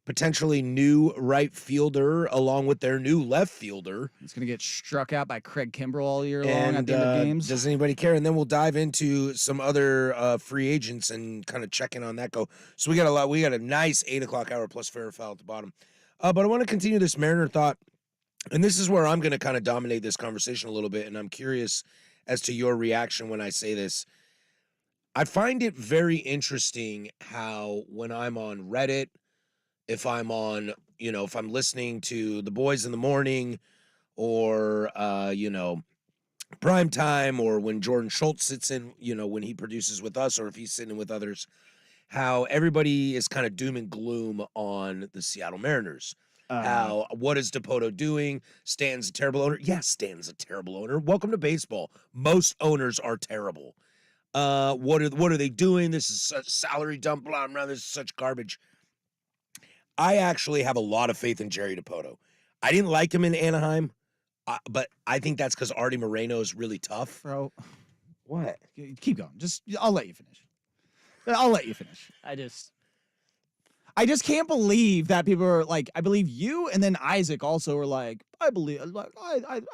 Speaker 1: potentially new right fielder along with their new left fielder.
Speaker 2: It's going to get struck out by Craig Kimbrell all year long at
Speaker 1: And
Speaker 2: the end of games.
Speaker 1: does anybody care? And then we'll dive into some other free agents and kind of check in on that go. So we got a lot. We got a nice 8 o'clock hour plus fair or foul at the bottom. But I want to continue this Mariner thought. And this is where I'm going to kind of dominate this conversation a little bit. And I'm curious as to your reaction when I say this. I find it very interesting how when I'm on Reddit, if I'm on, if I'm listening to the boys in the morning or, prime time or when Jordan Schultz sits in, when he produces with us or if he's sitting with others, how everybody is kind of doom and gloom on the Seattle Mariners. What is Dipoto doing? Stan's a terrible owner. Yes, Stan's a terrible owner. Welcome to baseball. Most owners are terrible. What are they doing? This is such salary dump, blah, blah, this is such garbage. I actually have a lot of faith in Jerry Dipoto. I didn't like him in Anaheim, but I think that's because Artie Moreno is really tough.
Speaker 2: Bro,
Speaker 1: What?
Speaker 2: keep going. I'll let you finish. I'll let you finish. I just can't believe that people are like, I believe you and then Isaac also are like, I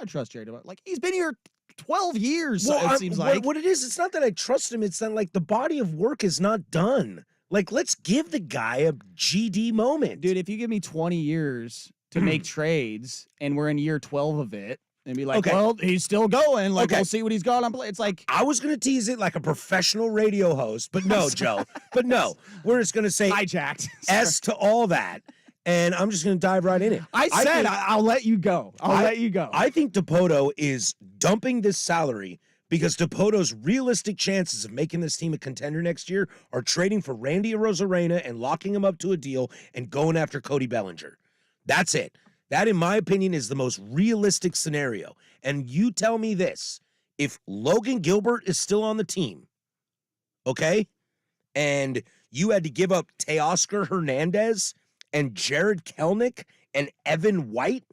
Speaker 2: trust Jerry Dipoto. Like, he's been here 12 years, it seems like.
Speaker 1: What it is, it's not that I trust him. It's that, like, the body of work is not done. Like, let's give the guy a GD moment.
Speaker 2: Dude, if you give me 20 years to make trades and we're in year 12 of it and be like,
Speaker 1: Okay.
Speaker 2: well, he's still going. Like,
Speaker 1: Okay.
Speaker 2: we'll see what he's got on play. It's like,
Speaker 1: I was going to tease it like a professional radio host, but no, Joe. But no, we're just going to say
Speaker 2: hijacked.
Speaker 1: S to all that, and I'm just going to dive right in it.
Speaker 2: I'll let you go. I'll let you go.
Speaker 1: I think Dipoto is dumping this salary because Dipoto's realistic chances of making this team a contender next year are trading for Randy Arozarena and locking him up to a deal and going after Cody Bellinger. That's it. That, in my opinion, is the most realistic scenario. And you tell me this, if Logan Gilbert is still on the team, okay, and you had to give up Teoscar Hernandez and Jared Kelnick and Evan White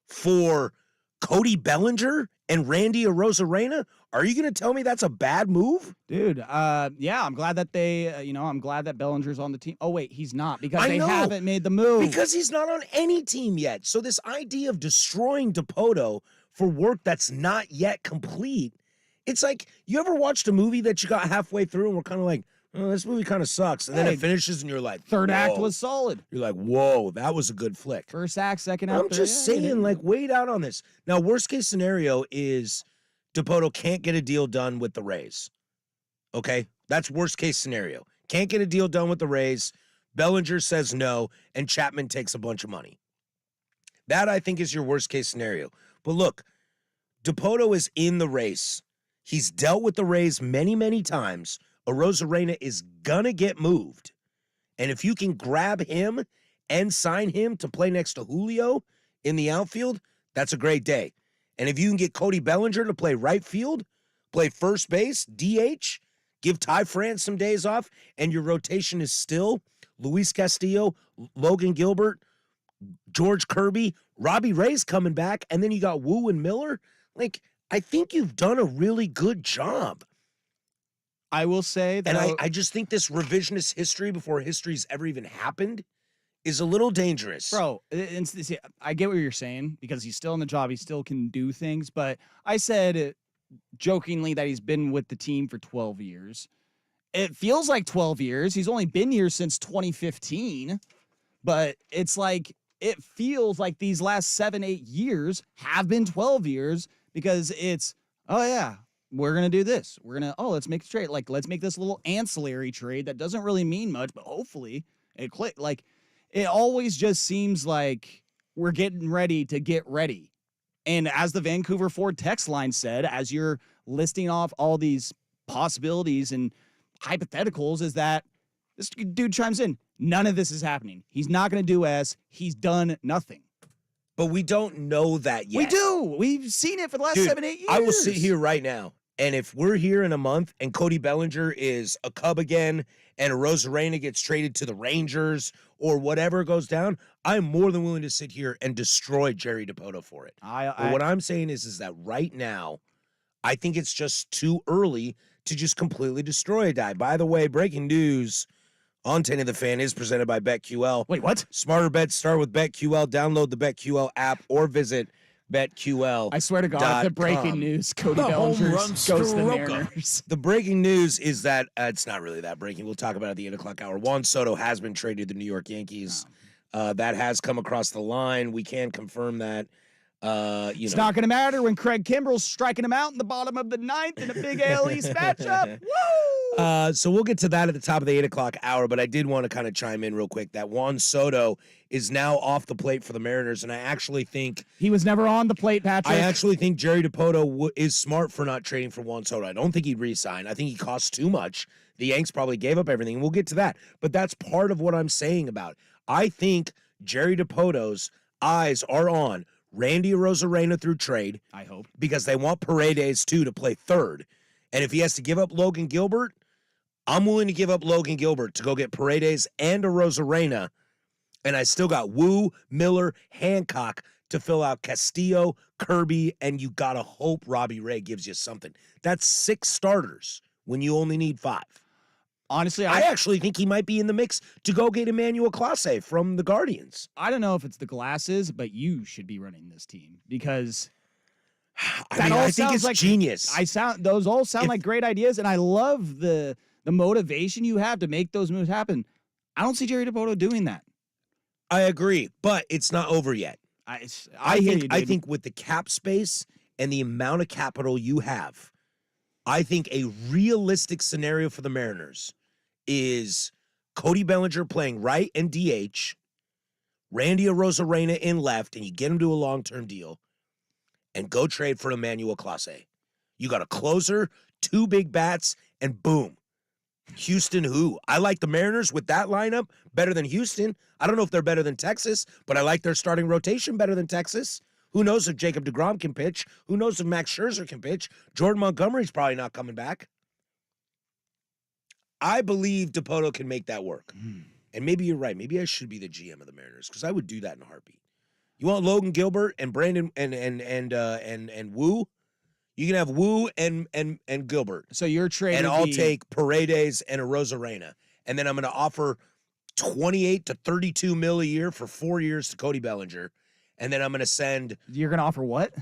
Speaker 1: for Cody Bellinger and Randy Arozarena, are you going to tell me that's a bad move?
Speaker 2: Dude, yeah, I'm glad that I'm glad that Bellinger's on the team. Oh, wait, he's not because
Speaker 1: I
Speaker 2: they
Speaker 1: know,
Speaker 2: haven't made the move.
Speaker 1: Because he's not on any team yet. So this idea of destroying Dipoto for work that's not yet complete, it's like, you ever watched a movie that you got halfway through and we're kind of like, oh, this movie kind of sucks. And then
Speaker 2: Hey,
Speaker 1: it finishes and you're like,
Speaker 2: Third act
Speaker 1: whoa.
Speaker 2: was solid.
Speaker 1: You're like, whoa, that was a good flick.
Speaker 2: First act, second act.
Speaker 1: I'm just saying, like, wait out on this. Now, worst case scenario is Dipoto can't get a deal done with the Rays. Okay? That's worst case scenario. Can't get a deal done with the Rays. Bellinger says no, and Chapman takes a bunch of money. That, I think, is your worst case scenario. But look, Dipoto is in the race. He's dealt with the Rays many, many times. Arozarena is gonna get moved. And if you can grab him and sign him to play next to Julio in the outfield, that's a great day. And if you can get Cody Bellinger to play right field, play first base, DH, give Ty France some days off, and your rotation is still Luis Castillo, Logan Gilbert, George Kirby, Robbie Ray's coming back, and then you got Wu and Miller. Like, I think you've done a really good job.
Speaker 2: I will say that
Speaker 1: And I just think this revisionist history before history's ever even happened is a little dangerous.
Speaker 2: Bro, see, I get what you're saying because he's still in the job. He still can do things. But I said jokingly that he's been with the team for 12 years. It feels like 12 years. He's only been here since 2015. But it's like it feels like these last 7-8 years have been 12 years because it's, oh, yeah, we're going to do this. We're going to, let's make a trade. Like, let's make this little ancillary trade that doesn't really mean much, but hopefully it click. Like, it always just seems like we're getting ready to get ready. And as the Vancouver Ford text line said, as you're listing off all these possibilities and hypotheticals, is that this dude chimes in. None of this is happening. He's not going to do S. He's done nothing.
Speaker 1: But we don't know that yet.
Speaker 2: We do. We've seen it for the last
Speaker 1: Dude,
Speaker 2: 7-8 years.
Speaker 1: I will sit here right now, and if we're here in a month and Cody Bellinger is a Cub again and Arozarena gets traded to the Rangers or whatever goes down, I'm more than willing to sit here and destroy Jerry Dipoto for it. But what I'm saying is that right now, I think it's just too early to just completely destroy a guy. By the way, breaking news on 10 of the Fan is presented by BetQL.
Speaker 2: Wait, what?
Speaker 1: Smarter bets start with BetQL. Download the BetQL app or visit BetQL.
Speaker 2: I swear to God, the breaking news: Cody Bellinger goes to the Mariners.
Speaker 1: The breaking news is that it's not really that breaking. We'll talk about it at the 8 o'clock hour. Juan Soto has been traded to the New York Yankees. That has come across the line. We can confirm that.
Speaker 2: It's not going to matter when Craig Kimbrell's striking him out in the bottom of the ninth in a big AL East matchup. Woo!
Speaker 1: So we'll get to that at the top of the 8 o'clock hour, but I did want to kind of chime in real quick that Juan Soto is now off the plate for the Mariners, and I actually think
Speaker 2: He was never on the plate, Patrick.
Speaker 1: I actually think Jerry DiPoto is smart for not trading for Juan Soto. I don't think he'd re-sign. I think he costs too much. The Yanks probably gave up everything, and we'll get to that. But that's part of what I'm saying about it. I think Jerry DiPoto's eyes are on Randy Arozarena through trade
Speaker 2: I hope.
Speaker 1: because they want Paredes, too, to play third. And if he has to give up Logan Gilbert, I'm willing to give up Logan Gilbert to go get Paredes and Arozarena. And I still got Wu, Miller, Hancock to fill out Castillo, Kirby, and you got to hope Robbie Ray gives you something. That's 6 starters when you only need 5.
Speaker 2: Honestly,
Speaker 1: I actually think he might be in the mix to go get Emmanuel Clase from the Guardians.
Speaker 2: I don't know if it's the glasses, but you should be running this team because
Speaker 1: I
Speaker 2: all
Speaker 1: think
Speaker 2: sounds
Speaker 1: it's
Speaker 2: like-
Speaker 1: genius.
Speaker 2: those all sound
Speaker 1: If-
Speaker 2: like great ideas, and I love the motivation you have to make those moves happen. I don't see Jerry DiPoto doing that.
Speaker 1: I agree, but it's not over yet.
Speaker 2: I hear
Speaker 1: think
Speaker 2: you,
Speaker 1: I
Speaker 2: dude.
Speaker 1: think with the cap space and the amount of capital you have, I think a realistic scenario for the Mariners is Cody Bellinger playing right and DH, Randy Arozarena in left, and you get him to a long-term deal, and go trade for Emmanuel Clase. You got a closer, 2 big bats, and boom. Houston who? I like the Mariners with that lineup better than Houston. I don't know if they're better than Texas, but I like their starting rotation better than Texas. Who knows if Jacob deGrom can pitch? Who knows if Max Scherzer can pitch? Jordan Montgomery's probably not coming back. I believe DiPoto can make that work. And maybe you're right. Maybe I should be the GM of the Mariners because I would do that in a heartbeat. You want Logan Gilbert and Brandon and Wu? You can have Wu and Gilbert.
Speaker 2: So you're trading.
Speaker 1: And I'll take Paredes and Arozarena. And then I'm going to offer 28 to 32 mil a year for 4 years to Cody Bellinger. And then I'm going to send
Speaker 2: You're going to offer what?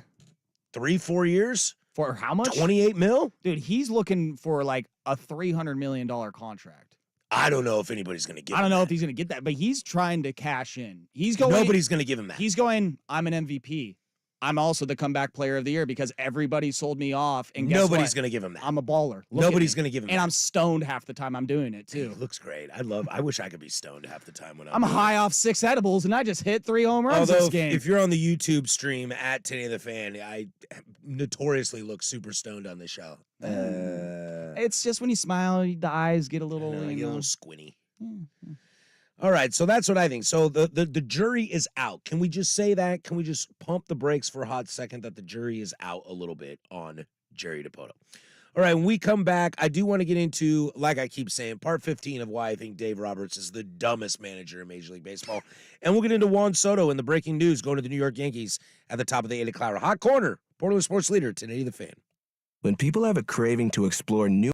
Speaker 1: 3-4 years,
Speaker 2: For how much?
Speaker 1: 28 mil.
Speaker 2: Dude, he's looking for like a $300 million contract.
Speaker 1: I don't know if anybody's going to give
Speaker 2: I don't
Speaker 1: him
Speaker 2: know
Speaker 1: that.
Speaker 2: if he's going to get that, but he's trying to cash in. He's going.
Speaker 1: Nobody's going to give him that.
Speaker 2: He's going. I'm an MVP. I'm also the comeback player of the year because everybody sold me off. And guess
Speaker 1: Nobody's
Speaker 2: what?
Speaker 1: going to give him that.
Speaker 2: I'm a baller. Look at
Speaker 1: Nobody's
Speaker 2: me.
Speaker 1: going to give him
Speaker 2: And
Speaker 1: that.
Speaker 2: I'm stoned half the time I'm doing it
Speaker 1: He
Speaker 2: too.
Speaker 1: looks great. I wish I could be stoned half the time when
Speaker 2: I'm
Speaker 1: doing it.
Speaker 2: high off 6 edibles and I just hit 3 home runs
Speaker 1: Although
Speaker 2: this game.
Speaker 1: if you're on the YouTube stream at Tinny of the Fan, I notoriously look super stoned on this show.
Speaker 2: It's just when you smile, the eyes get a
Speaker 1: I
Speaker 2: little.
Speaker 1: know, I
Speaker 2: you
Speaker 1: get a
Speaker 2: know.
Speaker 1: little squinty. All right, so that's what I think. So the jury is out. Can we just say that? Can we just pump the brakes for a hot second that the jury is out a little bit on Jerry DiPoto? All right, when we come back, I do want to get into, like I keep saying, part 15 of why I think Dave Roberts is the dumbest manager in Major League Baseball. And we'll get into Juan Soto and the breaking news going to the New York Yankees at the top of the 8 o'clock hour. Hot Corner, Portland Sports Leader, 1080 The Fan.
Speaker 5: When people have a craving to explore new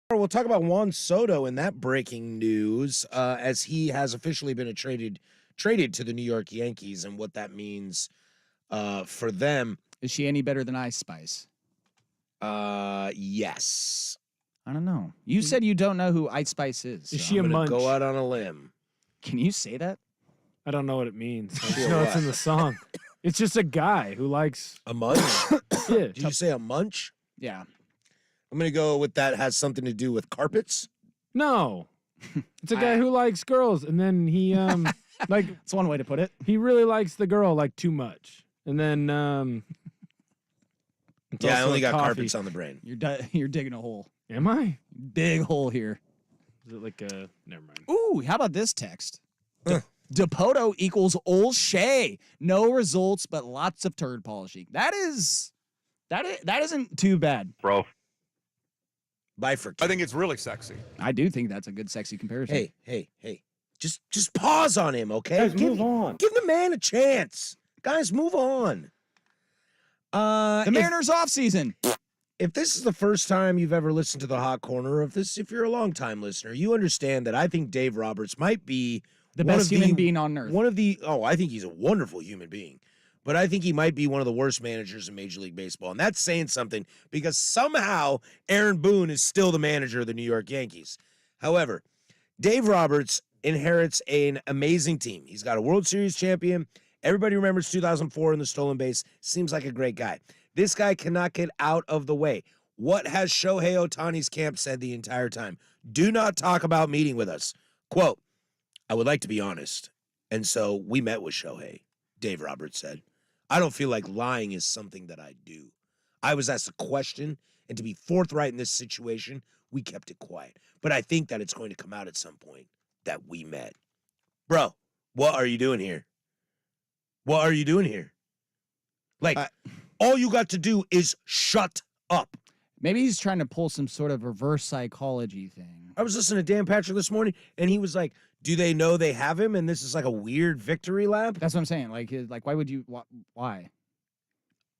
Speaker 1: We'll talk about Juan Soto in that breaking news, as he has officially been traded to the New York Yankees, and what that means for them.
Speaker 2: Is she any better than Ice Spice?
Speaker 1: Yes.
Speaker 2: I don't know. You said you don't know who Ice Spice is.
Speaker 3: Is
Speaker 2: so
Speaker 3: she a
Speaker 1: I'm gonna
Speaker 3: munch?
Speaker 1: go out on a limb.
Speaker 2: Can you say that?
Speaker 3: I don't know what it means. I just
Speaker 1: Sure
Speaker 3: know it's
Speaker 1: what?
Speaker 3: in the song. It's just a guy who likes.
Speaker 1: A munch?
Speaker 3: Yeah.
Speaker 1: Did you say a munch?
Speaker 2: Yeah.
Speaker 1: I'm gonna go with that has something to do with carpets.
Speaker 3: No. It's a guy who likes girls, and then he like
Speaker 2: That's one way to put it.
Speaker 3: he really likes the girl like too much, and then it's
Speaker 1: Yeah, I
Speaker 3: also
Speaker 1: only
Speaker 3: a
Speaker 1: got
Speaker 3: coffee.
Speaker 1: carpets on the brain.
Speaker 2: You're digging a hole.
Speaker 3: Am I?
Speaker 2: Big hole here.
Speaker 3: Is it like a? Never mind.
Speaker 2: Ooh, how about this text?
Speaker 1: Huh.
Speaker 2: Depoto equals Olshey. No results, but lots of turd polishing. That isn't too bad.
Speaker 6: Bro.
Speaker 1: Bifurcate.
Speaker 6: I think it's really sexy.
Speaker 2: I do think that's a good sexy comparison.
Speaker 1: Hey. Just pause on him, okay?
Speaker 5: Guys, move on.
Speaker 1: Give the man a chance. Guys, move on.
Speaker 2: The Mariners off season.
Speaker 1: If this is the first time you've ever listened to the Hot Corner, if you're a long-time listener, you understand that I think Dave Roberts might be
Speaker 2: The
Speaker 1: one
Speaker 2: best
Speaker 1: of
Speaker 2: human being on earth.
Speaker 1: I think he's a wonderful human being. But I think he might be one of the worst managers in Major League Baseball. And that's saying something because somehow Aaron Boone is still the manager of the New York Yankees. However, Dave Roberts inherits an amazing team. He's got a World Series champion. Everybody remembers 2004 in the stolen base. Seems like a great guy. This guy cannot get out of the way. What has Shohei Ohtani's camp said the entire time? Do not talk about meeting with us. Quote, I would like to be honest. And so we met with Shohei, Dave Roberts said. I don't feel like lying is something that I do. I was asked a question, and to be forthright in this situation, we kept it quiet. But I think that it's going to come out at some point that we met. Bro, what are you doing here? What are you doing here? Like, all you got to do is shut up.
Speaker 2: Maybe he's trying to pull some sort of reverse psychology thing.
Speaker 1: I was listening to Dan Patrick this morning, and he was like, do they know they have him? And this is like a weird victory lap?
Speaker 2: That's what I'm saying. Like why would you? Why?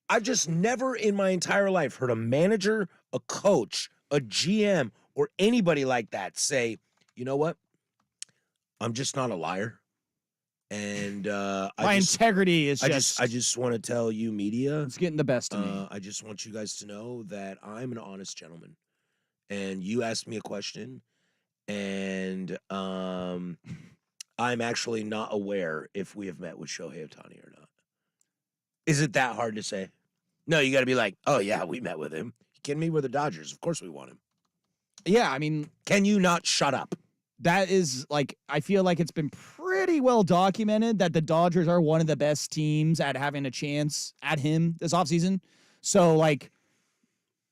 Speaker 1: I've just never in my entire life heard a manager, a coach, a GM, or anybody like that say, you know what? I'm just not a liar. And
Speaker 2: My integrity is
Speaker 1: I
Speaker 2: just.
Speaker 1: just want to tell you, media,
Speaker 2: It's getting the best of me.
Speaker 1: I just want you guys to know that I'm an honest gentleman. And you asked me a question, and I'm actually not aware if we have met with Shohei Ohtani or not. Is it that hard to say? No, you got to be like, oh, yeah, we met with him. You kidding me? We're the Dodgers. Of course we want him.
Speaker 2: Yeah, I mean,
Speaker 1: Can you not shut up?
Speaker 2: that is like, I feel like it's been pretty well documented that the Dodgers are one of the best teams at having a chance at him this offseason. So, like,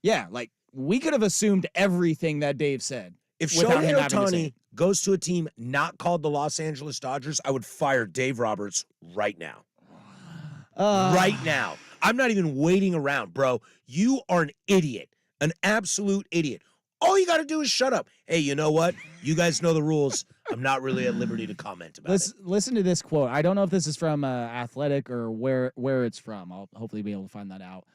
Speaker 2: yeah, like, we could have assumed everything that Dave said.
Speaker 1: If
Speaker 2: without
Speaker 1: Shohei
Speaker 2: him having to say
Speaker 1: Ohtani
Speaker 2: it.
Speaker 1: goes to a team not called the Los Angeles Dodgers, I would fire Dave Roberts right now. Right now. I'm not even waiting around, bro. You are an idiot, an absolute idiot. All you got to do is shut up. Hey, you know what? You guys know the rules. I'm not really at liberty to comment about it.
Speaker 2: Listen to this quote. I don't know if this is from Athletic or where it's from. I'll hopefully be able to find that out.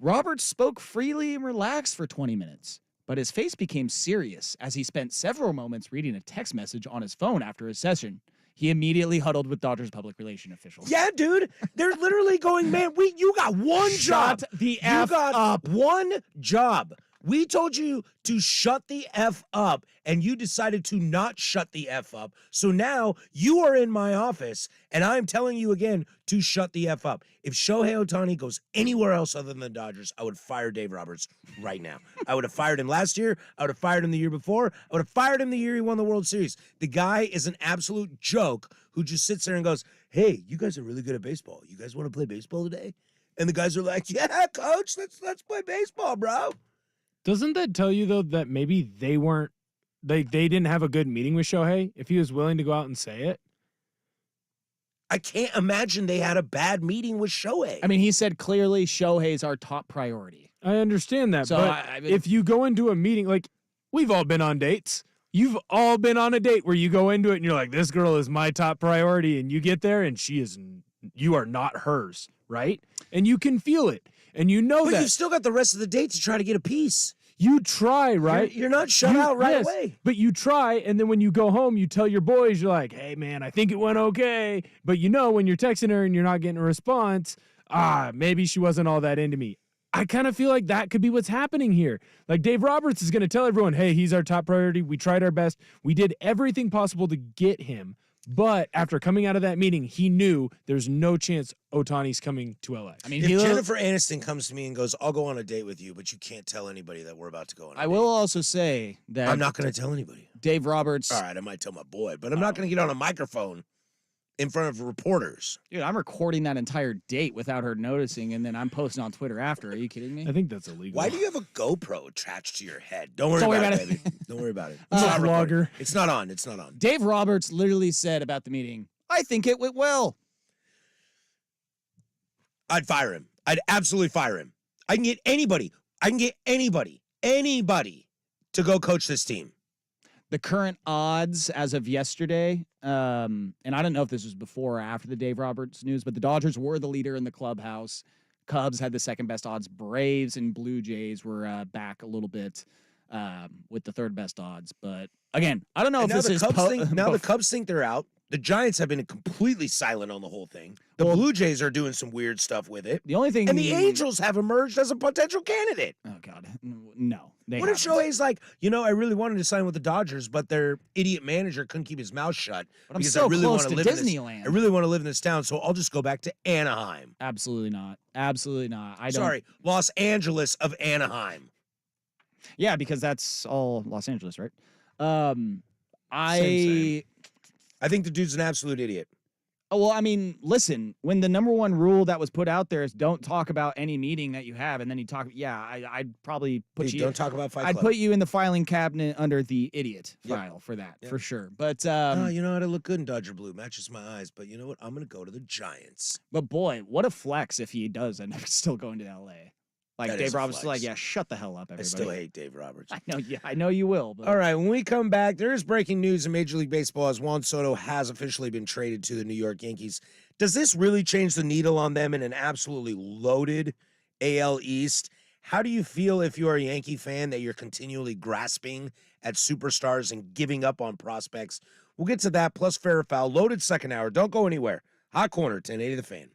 Speaker 2: Roberts spoke freely and relaxed for 20 minutes, but his face became serious as he spent several moments reading a text message on his phone after his session. He immediately huddled with Dodgers public relation officials.
Speaker 1: Yeah, dude. They're literally going, man, you got one job.
Speaker 2: Shut the
Speaker 1: You
Speaker 2: F
Speaker 1: got
Speaker 2: up.
Speaker 1: one job. We told you to shut the F up, and you decided to not shut the F up. So now you are in my office, and I'm telling you again to shut the F up. If Shohei Ohtani goes anywhere else other than the Dodgers, I would fire Dave Roberts right now. I would have fired him last year. I would have fired him the year before. I would have fired him the year he won the World Series. The guy is an absolute joke who just sits there and goes, hey, you guys are really good at baseball. You guys want to play baseball today? And the guys are like, yeah, coach, let's play baseball, bro.
Speaker 3: Doesn't that tell you though that maybe they didn't have a good meeting with Shohei if he was willing to go out and say it?
Speaker 1: I can't imagine they had a bad meeting with Shohei.
Speaker 2: I mean, he said clearly Shohei's our top priority.
Speaker 3: I understand that,
Speaker 2: So,
Speaker 3: but
Speaker 2: I mean-
Speaker 3: if you go into a meeting, like we've all been on dates. You've all been on a date where you go into it and you're like, this girl is my top priority, and you get there and you are not hers, right? And you can feel it, and you know
Speaker 1: but
Speaker 3: that.
Speaker 1: you've still got the rest of the date to try to get a piece.
Speaker 3: You try, right?
Speaker 1: You're not shut
Speaker 3: You-
Speaker 1: out right
Speaker 3: yes,
Speaker 1: away.
Speaker 3: But you try, and then when you go home, you tell your boys, you're like, hey, man, I think it went okay. But when you're texting her and you're not getting a response, maybe she wasn't all that into me. I kind of feel like that could be what's happening here. Like Dave Roberts is going to tell everyone, hey, he's our top priority. We tried our best. We did everything possible to get him. But after coming out of that meeting, he knew there's no chance Otani's coming to LA.
Speaker 2: I mean,
Speaker 1: If
Speaker 2: he
Speaker 1: Jennifer Aniston comes to me and goes, I'll go on a date with you, but you can't tell anybody that we're about to go on a
Speaker 2: I
Speaker 1: date.
Speaker 2: will also say that
Speaker 1: I'm not going to tell anybody.
Speaker 2: Dave Roberts.
Speaker 1: All right, I might tell my boy, but I'm not going to get on a microphone in front of reporters.
Speaker 2: Dude, I'm recording that entire date without her noticing, and then I'm posting on Twitter after. Are you kidding me?
Speaker 3: I think that's illegal.
Speaker 1: Why do you have a GoPro attached to your head? Don't worry,
Speaker 2: Don't worry
Speaker 1: about,
Speaker 2: about
Speaker 1: it,
Speaker 2: it.
Speaker 1: baby. Don't worry about it.
Speaker 3: I'm a
Speaker 1: not recording.
Speaker 3: vlogger.
Speaker 1: It's not on. It's not on.
Speaker 2: Dave Roberts literally said about the meeting, I think it went well.
Speaker 1: I'd fire him. I'd absolutely fire him. I can get anybody. Anybody to go coach this team.
Speaker 2: The current odds as of yesterday, and I don't know if this was before or after the Dave Roberts news, but the Dodgers were the leader in the clubhouse. Cubs had the second best odds. Braves and Blue Jays were back a little bit with the third best odds. But again, I don't know
Speaker 1: And
Speaker 2: if this is
Speaker 1: the Cubs think they're out. The Giants have been completely silent on the whole thing. The Blue Jays are doing some weird stuff with it.
Speaker 2: the only thing.
Speaker 1: And the Angels have emerged as a potential candidate.
Speaker 2: Oh God, no.
Speaker 1: What if Shohei's like, I really wanted to sign with the Dodgers, but their idiot manager couldn't keep his mouth shut.
Speaker 2: But I'm
Speaker 1: because
Speaker 2: so
Speaker 1: I really
Speaker 2: close
Speaker 1: wanna
Speaker 2: to
Speaker 1: live in this-
Speaker 2: Disneyland.
Speaker 1: I really want to live in this town, so I'll just go back to Anaheim.
Speaker 2: Absolutely not. Absolutely not. I don't.
Speaker 1: Sorry, Los Angeles of Anaheim.
Speaker 2: Yeah, because that's all Los Angeles, right?
Speaker 1: Same. I think the dude's an absolute idiot.
Speaker 2: Well, I mean, listen, when the number one rule that was put out there is don't talk about any meeting that you have, and then you talk, I'd probably put
Speaker 1: Hey,
Speaker 2: you.
Speaker 1: don't talk about Fight
Speaker 2: I'd
Speaker 1: Club.
Speaker 2: put you in the filing cabinet under the idiot
Speaker 1: Yep.
Speaker 2: file for that,
Speaker 1: Yep.
Speaker 2: for sure. But
Speaker 1: You know what? I look good in Dodger blue. Matches my eyes. But you know what? I'm going to go to the Giants.
Speaker 2: but boy, what a flex if he does end up still going to LA. Like
Speaker 1: That is
Speaker 2: Dave
Speaker 1: a
Speaker 2: Roberts is like,
Speaker 1: flex.
Speaker 2: yeah, shut the hell up,
Speaker 1: I
Speaker 2: everybody.
Speaker 1: still hate Dave Roberts.
Speaker 2: I know you will. But
Speaker 1: All right, when we come back, there is breaking news in Major League Baseball as Juan Soto has officially been traded to the New York Yankees. Does this really change the needle on them in an absolutely loaded AL East? How do you feel if you are a Yankee fan that you're continually grasping at superstars and giving up on prospects? We'll get to that, plus fair or foul. Loaded second hour. Don't go anywhere. Hot Corner, 1080 The Fan.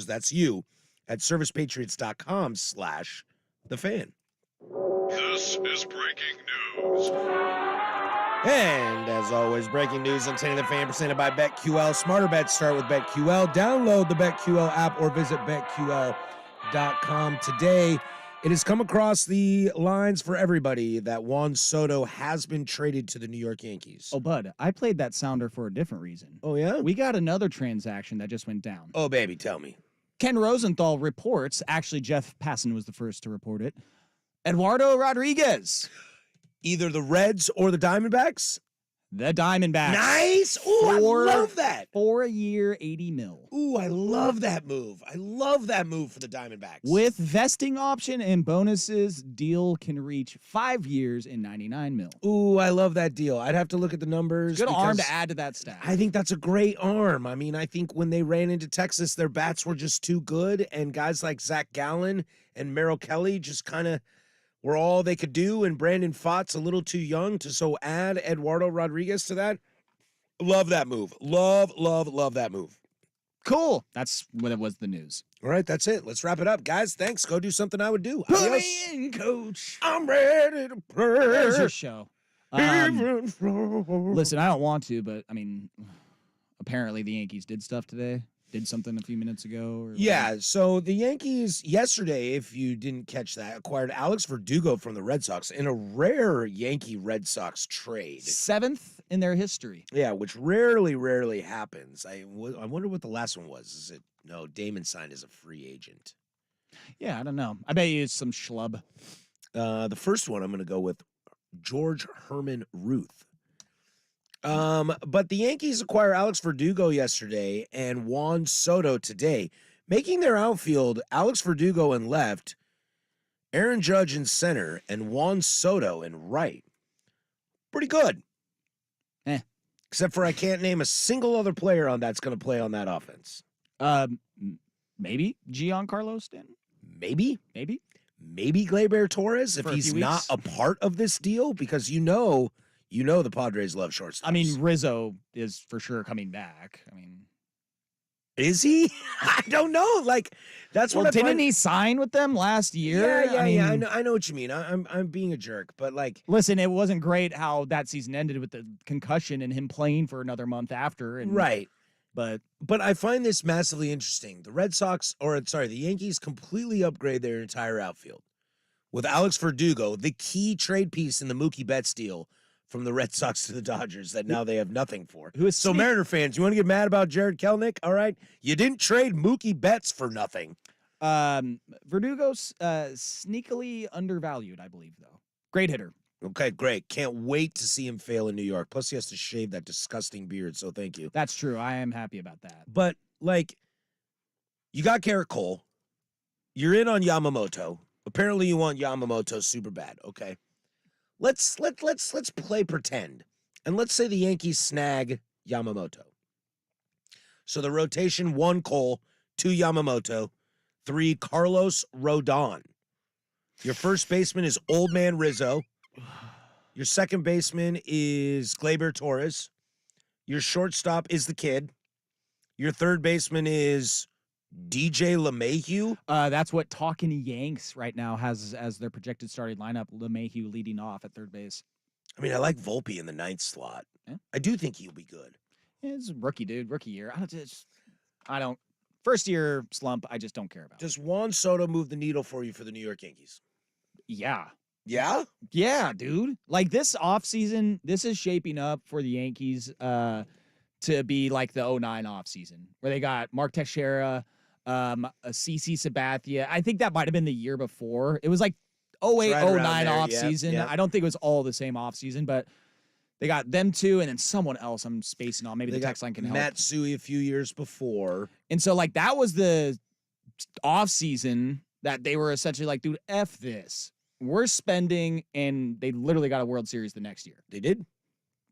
Speaker 1: that's you, at servicepatriots.com/thefan.
Speaker 6: This is breaking news.
Speaker 1: And as always, breaking news on Tanning the Fan presented by BetQL. Smarter bets start with BetQL. Download the BetQL app or visit BetQL.com today. It has come across the lines for everybody that Juan Soto has been traded to the New York Yankees.
Speaker 2: Oh, bud, I played that sounder for a different reason.
Speaker 1: Oh yeah?
Speaker 2: We got another transaction that just went down.
Speaker 1: Oh, baby, tell me.
Speaker 2: Ken Rosenthal reports, actually Jeff Passan was the first to report it, Eduardo Rodriguez,
Speaker 1: Either the Reds or the Diamondbacks?
Speaker 2: the Diamondbacks.
Speaker 1: Nice. Ooh, I
Speaker 2: For-
Speaker 1: love that.
Speaker 2: 4 year, $80 million.
Speaker 1: Ooh, I love that move. I love that move for the Diamondbacks.
Speaker 2: With vesting option and bonuses, deal can reach 5 years and $99 million.
Speaker 1: Ooh, I love that deal. I'd have to look at the numbers.
Speaker 2: Good arm
Speaker 1: because
Speaker 2: to add to that stat.
Speaker 1: I think that's a great arm. I mean, I think when they ran into Texas, their bats were just too good, and guys like Zach Gallen and Merrill Kelly just kind of were all they could do, and Brandon Pfaadt's a little too young to so add Eduardo Rodriguez to that. Love that move. Love that move.
Speaker 2: Cool. That's what it was the news.
Speaker 1: All right, that's it. Let's wrap it up. Guys, thanks. Go do something I would do.
Speaker 2: Put
Speaker 1: Adios.
Speaker 2: me in, coach.
Speaker 1: I'm ready to play.
Speaker 2: There's your show.
Speaker 1: Even flow.
Speaker 2: Listen, I don't want to, but I mean, apparently the Yankees did stuff today. Did something a few minutes ago. Or
Speaker 1: Yeah, so the Yankees yesterday, if you didn't catch that, acquired Alex Verdugo from the Red Sox in a rare Yankee-Red Sox trade.
Speaker 2: 7th in their history.
Speaker 1: Yeah, which rarely happens. I wonder what the last one was. Is it no? Damon signed as a free agent.
Speaker 2: Yeah, I don't know. I bet you it's some schlub.
Speaker 1: The first one I'm going to go with George Herman Ruth. But the Yankees acquire Alex Verdugo yesterday and Juan Soto today, making their outfield Alex Verdugo in left, Aaron Judge in center, and Juan Soto in right. Pretty good. Except for I can't name a single other player on that's going to play on that offense.
Speaker 2: Maybe Giancarlo Stanton.
Speaker 1: Maybe Gleyber Torres if
Speaker 2: For a
Speaker 1: he's
Speaker 2: few
Speaker 1: not
Speaker 2: weeks.
Speaker 1: a part of this deal, because you know the Padres love shortstops.
Speaker 2: I mean, Rizzo is for sure coming back. I mean,
Speaker 1: is he? I don't know. Like, that's
Speaker 2: well,
Speaker 1: what I
Speaker 2: didn't
Speaker 1: find.
Speaker 2: he sign with them last year?
Speaker 1: Yeah.
Speaker 2: I mean,
Speaker 1: I know what you mean. I'm being a jerk, but like,
Speaker 2: listen, it wasn't great how that season ended with the concussion and him playing for another month after. And,
Speaker 1: right.
Speaker 2: But
Speaker 1: But I find this massively interesting. The Yankees completely upgrade their entire outfield with Alex Verdugo, the key trade piece in the Mookie Betts deal from the Red Sox to the Dodgers that now they have nothing for.
Speaker 2: who is
Speaker 1: So Mariner fans, you want to get mad about Jared Kelenic? All right. You didn't trade Mookie Betts for nothing.
Speaker 2: Verdugo's sneakily undervalued, I believe, though. Great hitter.
Speaker 1: Okay, great. Can't wait to see him fail in New York. Plus, he has to shave that disgusting beard, so thank you.
Speaker 2: That's true. I am happy about that.
Speaker 1: But, like, you got Garrett Cole. You're in on Yamamoto. Apparently, you want Yamamoto super bad. Okay. Let's play pretend. And let's say the Yankees snag Yamamoto. So the rotation: 1 Cole, 2 Yamamoto, 3 Carlos Rodon. Your first baseman is Old Man Rizzo. Your second baseman is Gleyber Torres. Your shortstop is the kid. Your third baseman is DJ LeMahieu.
Speaker 2: That's what Talking Yanks right now has as their projected starting lineup. LeMahieu leading off at third base.
Speaker 1: I mean, I like Volpe in the 9th slot.
Speaker 2: Yeah.
Speaker 1: I do think he'll be good.
Speaker 2: It's a rookie, dude. Rookie year. I don't. First year slump. I just don't care about.
Speaker 1: Does Juan Soto move the needle for you for the New York Yankees?
Speaker 2: Yeah.
Speaker 1: Yeah?
Speaker 2: Yeah, dude. Like this offseason, this is shaping up for the Yankees to be like the 09 offseason where they got Mark Teixeira, a CC Sabathia. I think that might have been the year before. It was like 08,
Speaker 1: Right around
Speaker 2: 09
Speaker 1: there,
Speaker 2: offseason.
Speaker 1: yeah.
Speaker 2: I don't think it was all the same offseason, but they got them two and then someone else I'm spacing on. Maybe
Speaker 1: They
Speaker 2: the
Speaker 1: got
Speaker 2: text line can help.
Speaker 1: Matsui a few years before.
Speaker 2: And so like that was the offseason that they were essentially like, dude, F this. We're spending, and they literally got a World Series the next year.
Speaker 1: They did.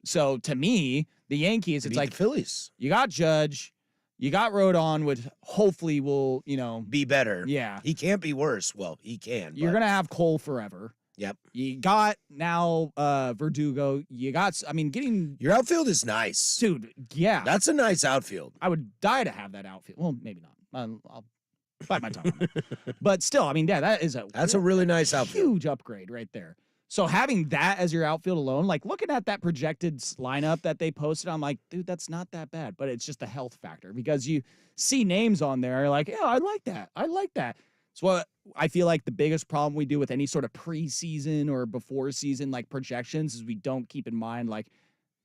Speaker 2: So to me, the Yankees,
Speaker 1: They
Speaker 2: it's
Speaker 1: beat
Speaker 2: like
Speaker 1: the Phillies.
Speaker 2: you got Judge, you got Rodon, which hopefully will,
Speaker 1: Be better.
Speaker 2: yeah.
Speaker 1: He can't be worse. Well, he can.
Speaker 2: You're
Speaker 1: but-
Speaker 2: gonna have Cole forever.
Speaker 1: Yep.
Speaker 2: You got now Verdugo. You got, getting
Speaker 1: Your outfield is nice.
Speaker 2: dude. Yeah,
Speaker 1: That's a nice outfield.
Speaker 2: I would die to have that outfit. Well, maybe not. bite my tongue on that. But still, I mean, yeah,
Speaker 1: That's a really nice outfield.
Speaker 2: huge upgrade right there. So having that as your outfield alone, like looking at that projected lineup that they posted, I'm like, dude, that's not that bad. But it's just the health factor because you see names on there, you're like, yeah, I like that. I like that. So what I feel like the biggest problem we do with any sort of preseason or before season like projections is we don't keep in mind like,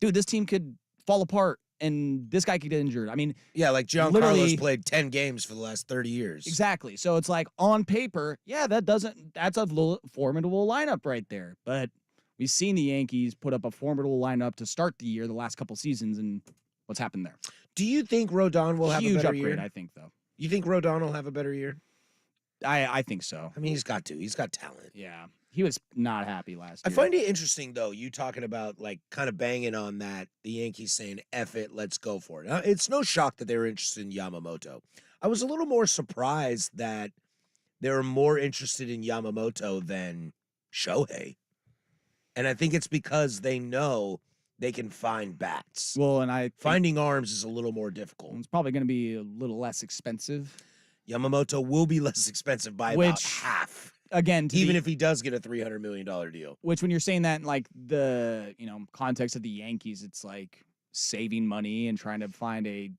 Speaker 2: dude, this team could fall apart and this guy could get injured. I mean,
Speaker 1: Yeah, like Giancarlo's
Speaker 2: Literally-
Speaker 1: played 10 games for the last 30 years.
Speaker 2: exactly. So it's like on paper, yeah, that's a formidable lineup right there. But we've seen the Yankees put up a formidable lineup to start the year, the last couple seasons, and what's happened there?
Speaker 1: Do you think Rodon will have a
Speaker 2: Huge
Speaker 1: better
Speaker 2: upgrade,
Speaker 1: year?
Speaker 2: I think, though.
Speaker 1: You think Rodon will have a better year?
Speaker 2: I think so.
Speaker 1: I mean, he's got to. He's got talent.
Speaker 2: Yeah. He was not happy last
Speaker 1: I
Speaker 2: year.
Speaker 1: find it interesting, though, you talking about like kind of banging on that, the Yankees saying, F it, let's go for it. Now, it's no shock that they were interested in Yamamoto. I was a little more surprised that they were more interested in Yamamoto than Shohei. And I think it's because they know they can find bats.
Speaker 2: Well, and I think
Speaker 1: Finding arms is a little more difficult.
Speaker 2: it's probably going to be a little less expensive.
Speaker 1: Yamamoto will be less expensive by about
Speaker 2: Which,
Speaker 1: half,
Speaker 2: Again,
Speaker 1: even if he does get a $300 million deal.
Speaker 2: which when you're saying that in like the context of the Yankees, it's like saving money and trying to find a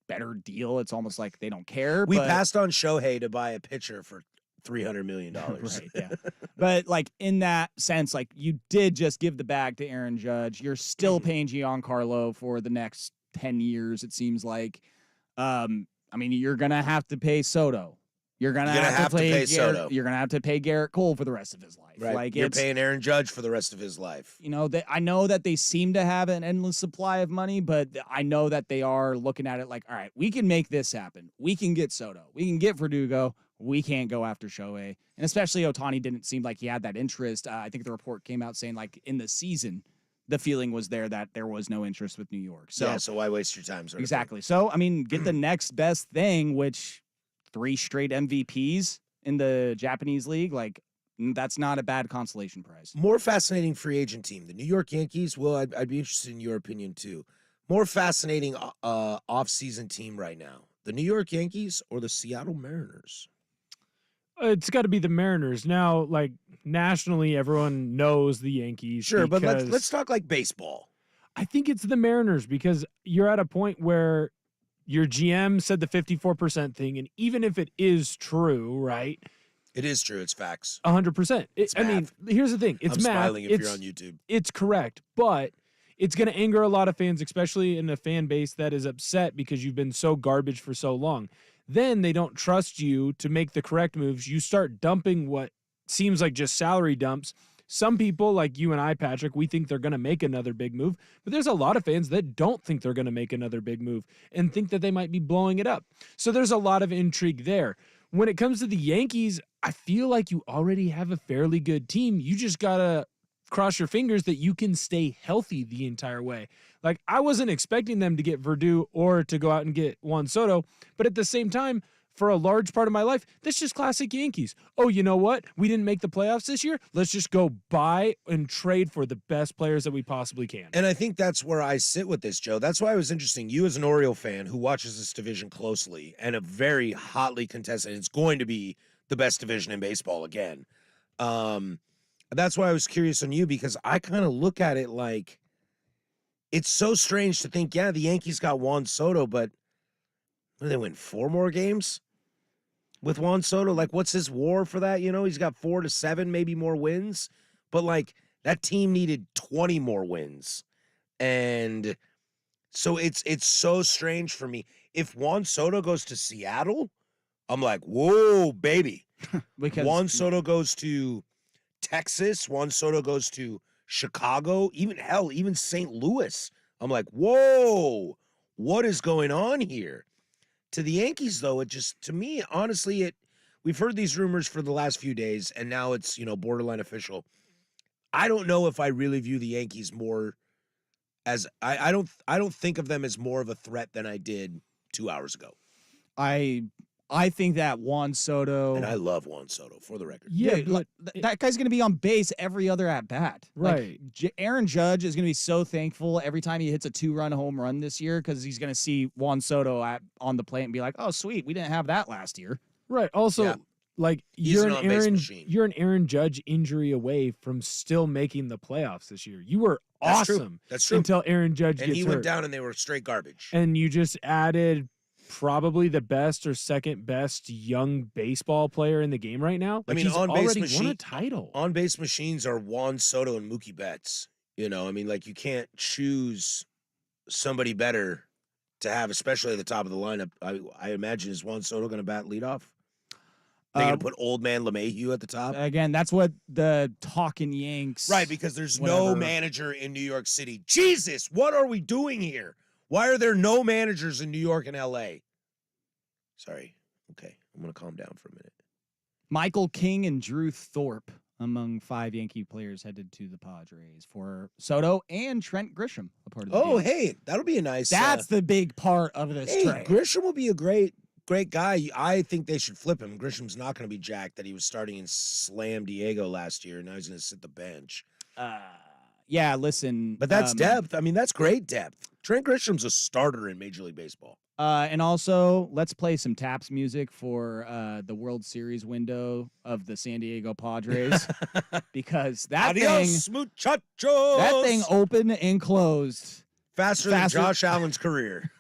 Speaker 2: better deal. It's almost like they don't care.
Speaker 1: We
Speaker 2: but,
Speaker 1: passed on Shohei to buy a pitcher for $300 million.
Speaker 2: right, yeah. But like in that sense, like you did just give the bag to Aaron Judge. You're still paying Giancarlo for the next 10 years, it seems like. I mean, you're gonna have to pay Soto. You're gonna have to pay
Speaker 1: pay
Speaker 2: Garrett,
Speaker 1: Soto.
Speaker 2: You're gonna have to pay Garrett Cole for the rest of his life.
Speaker 1: Right.
Speaker 2: Like
Speaker 1: You're
Speaker 2: it's
Speaker 1: paying Aaron Judge for the rest of his life.
Speaker 2: I know that they seem to have an endless supply of money, but I know that they are looking at it like, all right, we can make this happen. We can get Soto. We can get Verdugo. We can't go after Shohei. And especially Ohtani didn't seem like he had that interest. I think the report came out saying like in the season, the feeling was there that there was no interest with New York. So
Speaker 1: yeah, so why waste your time? Sort of thing.
Speaker 2: exactly. So, I mean, get the next best thing, which 3 straight MVPs in the Japanese league, like that's not a bad consolation prize.
Speaker 1: More fascinating free agent team. The New York Yankees, well, I'd be interested in your opinion too. More fascinating off-season team right now. The New York Yankees or the Seattle Mariners?
Speaker 3: It's got to be the Mariners. Now, like nationally, everyone knows the Yankees.
Speaker 1: Sure, but
Speaker 3: because
Speaker 1: let's talk like baseball.
Speaker 3: I think it's the Mariners because you're at a point where your GM said the 54% thing, and even if it is true, right?
Speaker 1: It is true. It's facts.
Speaker 3: 100%.
Speaker 1: It's
Speaker 3: I mean,
Speaker 1: math.
Speaker 3: here's the thing. It's
Speaker 1: I'm
Speaker 3: math.
Speaker 1: smiling if
Speaker 3: it's,
Speaker 1: you're on YouTube.
Speaker 3: It's correct, but it's going to anger a lot of fans, especially in a fan base that is upset because you've been so garbage for so long. Then they don't trust you to make the correct moves. You start dumping what seems like just salary dumps. Some people, like you and I, Patrick, we think they're going to make another big move, but there's a lot of fans that don't think they're going to make another big move and think that they might be blowing it up. So there's a lot of intrigue there. When it comes to the Yankees, I feel like you already have a fairly good team. You just got to cross your fingers that you can stay healthy the entire way. Like, I wasn't expecting them to get Verdu or to go out and get Juan Soto, but at the same time, for a large part of my life, that's just classic Yankees. Oh, you know what? We didn't make the playoffs this year. Let's just go buy and trade for the best players that we possibly can.
Speaker 1: And I think that's where I sit with this, Joe. That's why it was interesting. You as an Oriole fan who watches this division closely and a very hotly contested, it's going to be the best division in baseball again. That's why I was curious on you because I kind of look at it like it's so strange to think, yeah, the Yankees got Juan Soto, but what, did they win 4 more games with Juan Soto? Like, what's his WAR for that? You know, he's got 4 to 7, maybe more wins, but like that team needed 20 more wins. And so it's so strange for me. If Juan Soto goes to Seattle, I'm like, whoa, baby.
Speaker 2: Because
Speaker 1: Juan Soto goes to Texas. Juan Soto goes to Chicago. Even St. Louis. I'm like, whoa, what is going on here? To the Yankees, though, it just, to me, honestly, we've heard these rumors for the last few days, and now it's, borderline official. I don't know if I really view the Yankees more as I don't think of them as more of a threat than I did 2 hours ago.
Speaker 2: I think that Juan Soto
Speaker 1: And I love Juan Soto, for the record.
Speaker 3: Yeah,
Speaker 2: Dude,
Speaker 3: but
Speaker 2: that guy's going to be on base every other at bat.
Speaker 3: Right.
Speaker 2: Like, Aaron Judge is going to be so thankful every time he hits a 2-run home run this year because he's going to see Juan Soto on the plate and be like, oh, sweet, we didn't have that last year.
Speaker 3: Right. Also,
Speaker 1: Yeah.
Speaker 3: like
Speaker 1: He's
Speaker 3: you're
Speaker 1: an
Speaker 3: an
Speaker 1: on-base
Speaker 3: Aaron,
Speaker 1: machine.
Speaker 3: you're an Aaron Judge injury away from still making the playoffs this year. You were
Speaker 1: That's true.
Speaker 3: awesome
Speaker 1: That's true.
Speaker 3: until Aaron Judge
Speaker 1: And
Speaker 3: gets
Speaker 1: he
Speaker 3: hurt.
Speaker 1: went down and they were straight garbage.
Speaker 3: And you just added probably the best or second best young baseball player in the game right now.
Speaker 1: I
Speaker 3: Like
Speaker 1: mean,
Speaker 3: he's
Speaker 1: on-base
Speaker 3: already won
Speaker 1: machine-
Speaker 3: a title.
Speaker 1: On-base machines are Juan Soto and Mookie Betts. You know, I mean, like you can't choose somebody better to have, especially at the top of the lineup. I imagine is Juan Soto going to bat leadoff? They're going to put old man LeMahieu at the top?
Speaker 2: Again, that's what the talking Yanks.
Speaker 1: Right, because there's no
Speaker 2: whatever.
Speaker 1: manager in New York City. Jesus, what are we doing here? Why are there no managers in New York and LA? Sorry. Okay, I'm going to calm down for a minute.
Speaker 2: Michael King and Drew Thorpe among 5 Yankee players headed to the Padres for Soto and Trent Grisham, a part of the
Speaker 1: Oh,
Speaker 2: deal.
Speaker 1: hey, that'll be a nice.
Speaker 2: That's the big part of this
Speaker 1: hey,
Speaker 2: trade.
Speaker 1: Grisham will be a great guy. I think they should flip him. Grisham's not going to be jacked that he was starting in Slam Diego last year, and now he's going to sit the bench.
Speaker 2: Yeah, listen.
Speaker 1: But that's depth. I mean, that's great depth. Trent Grisham's a starter in Major League Baseball.
Speaker 2: And also, let's play some Taps music for the World Series window of the San Diego Padres because
Speaker 1: Adios, muchachos.
Speaker 2: that thing opened and closed.
Speaker 1: faster than Josh Allen's career.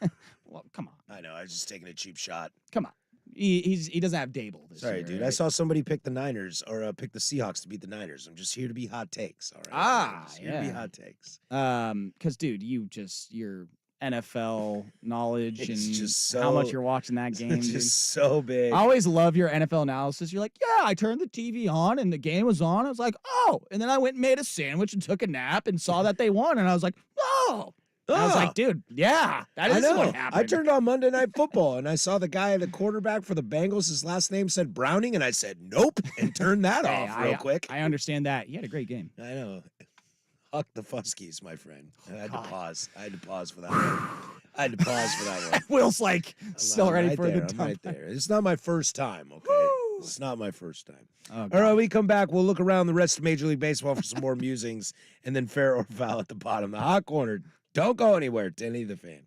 Speaker 2: Well, come on,
Speaker 1: I know. I was just taking a cheap shot.
Speaker 2: come on. He doesn't have Dable this
Speaker 1: Sorry,
Speaker 2: year.
Speaker 1: dude.
Speaker 2: right?
Speaker 1: I saw somebody pick the Niners or pick the Seahawks to beat the Niners. I'm just here to be hot takes. All right.
Speaker 2: Ah,
Speaker 1: I'm just here to be
Speaker 2: yeah.
Speaker 1: hot takes.
Speaker 2: Because dude, your NFL knowledge
Speaker 1: It's
Speaker 2: and
Speaker 1: just
Speaker 2: how much
Speaker 1: so-
Speaker 2: you're watching that game,
Speaker 1: It's
Speaker 2: dude.
Speaker 1: just so big.
Speaker 2: I always love your NFL analysis. You're like, yeah, I turned the TV on and the game was on. I was like, oh, and then I went and made a sandwich and took a nap and saw that they won, and I was like, oh. And I was like, dude, yeah, that
Speaker 1: I
Speaker 2: is
Speaker 1: know.
Speaker 2: what happened.
Speaker 1: I turned on Monday Night Football and I saw the guy, the quarterback for the Bengals. His last name said Browning, and I said nope, and turned that
Speaker 2: Hey,
Speaker 1: off real quick.
Speaker 2: I understand that. You had a great game.
Speaker 1: I know. Huck the Fuskies, my friend. I had
Speaker 2: God.
Speaker 1: to pause. I had to pause for that one. I had to pause for that one.
Speaker 2: Will's like still
Speaker 1: I'm
Speaker 2: ready
Speaker 1: right
Speaker 2: for
Speaker 1: there,
Speaker 2: the
Speaker 1: I'm
Speaker 2: dump.
Speaker 1: right there. It's not my first time, okay?
Speaker 2: Woo!
Speaker 1: It's not my first time.
Speaker 2: Oh,
Speaker 1: All
Speaker 2: God.
Speaker 1: right, we come back. We'll look around the rest of Major League Baseball for some more musings, and then fair or foul at the bottom. The hot corner. Don't go anywhere. Denny the Fan.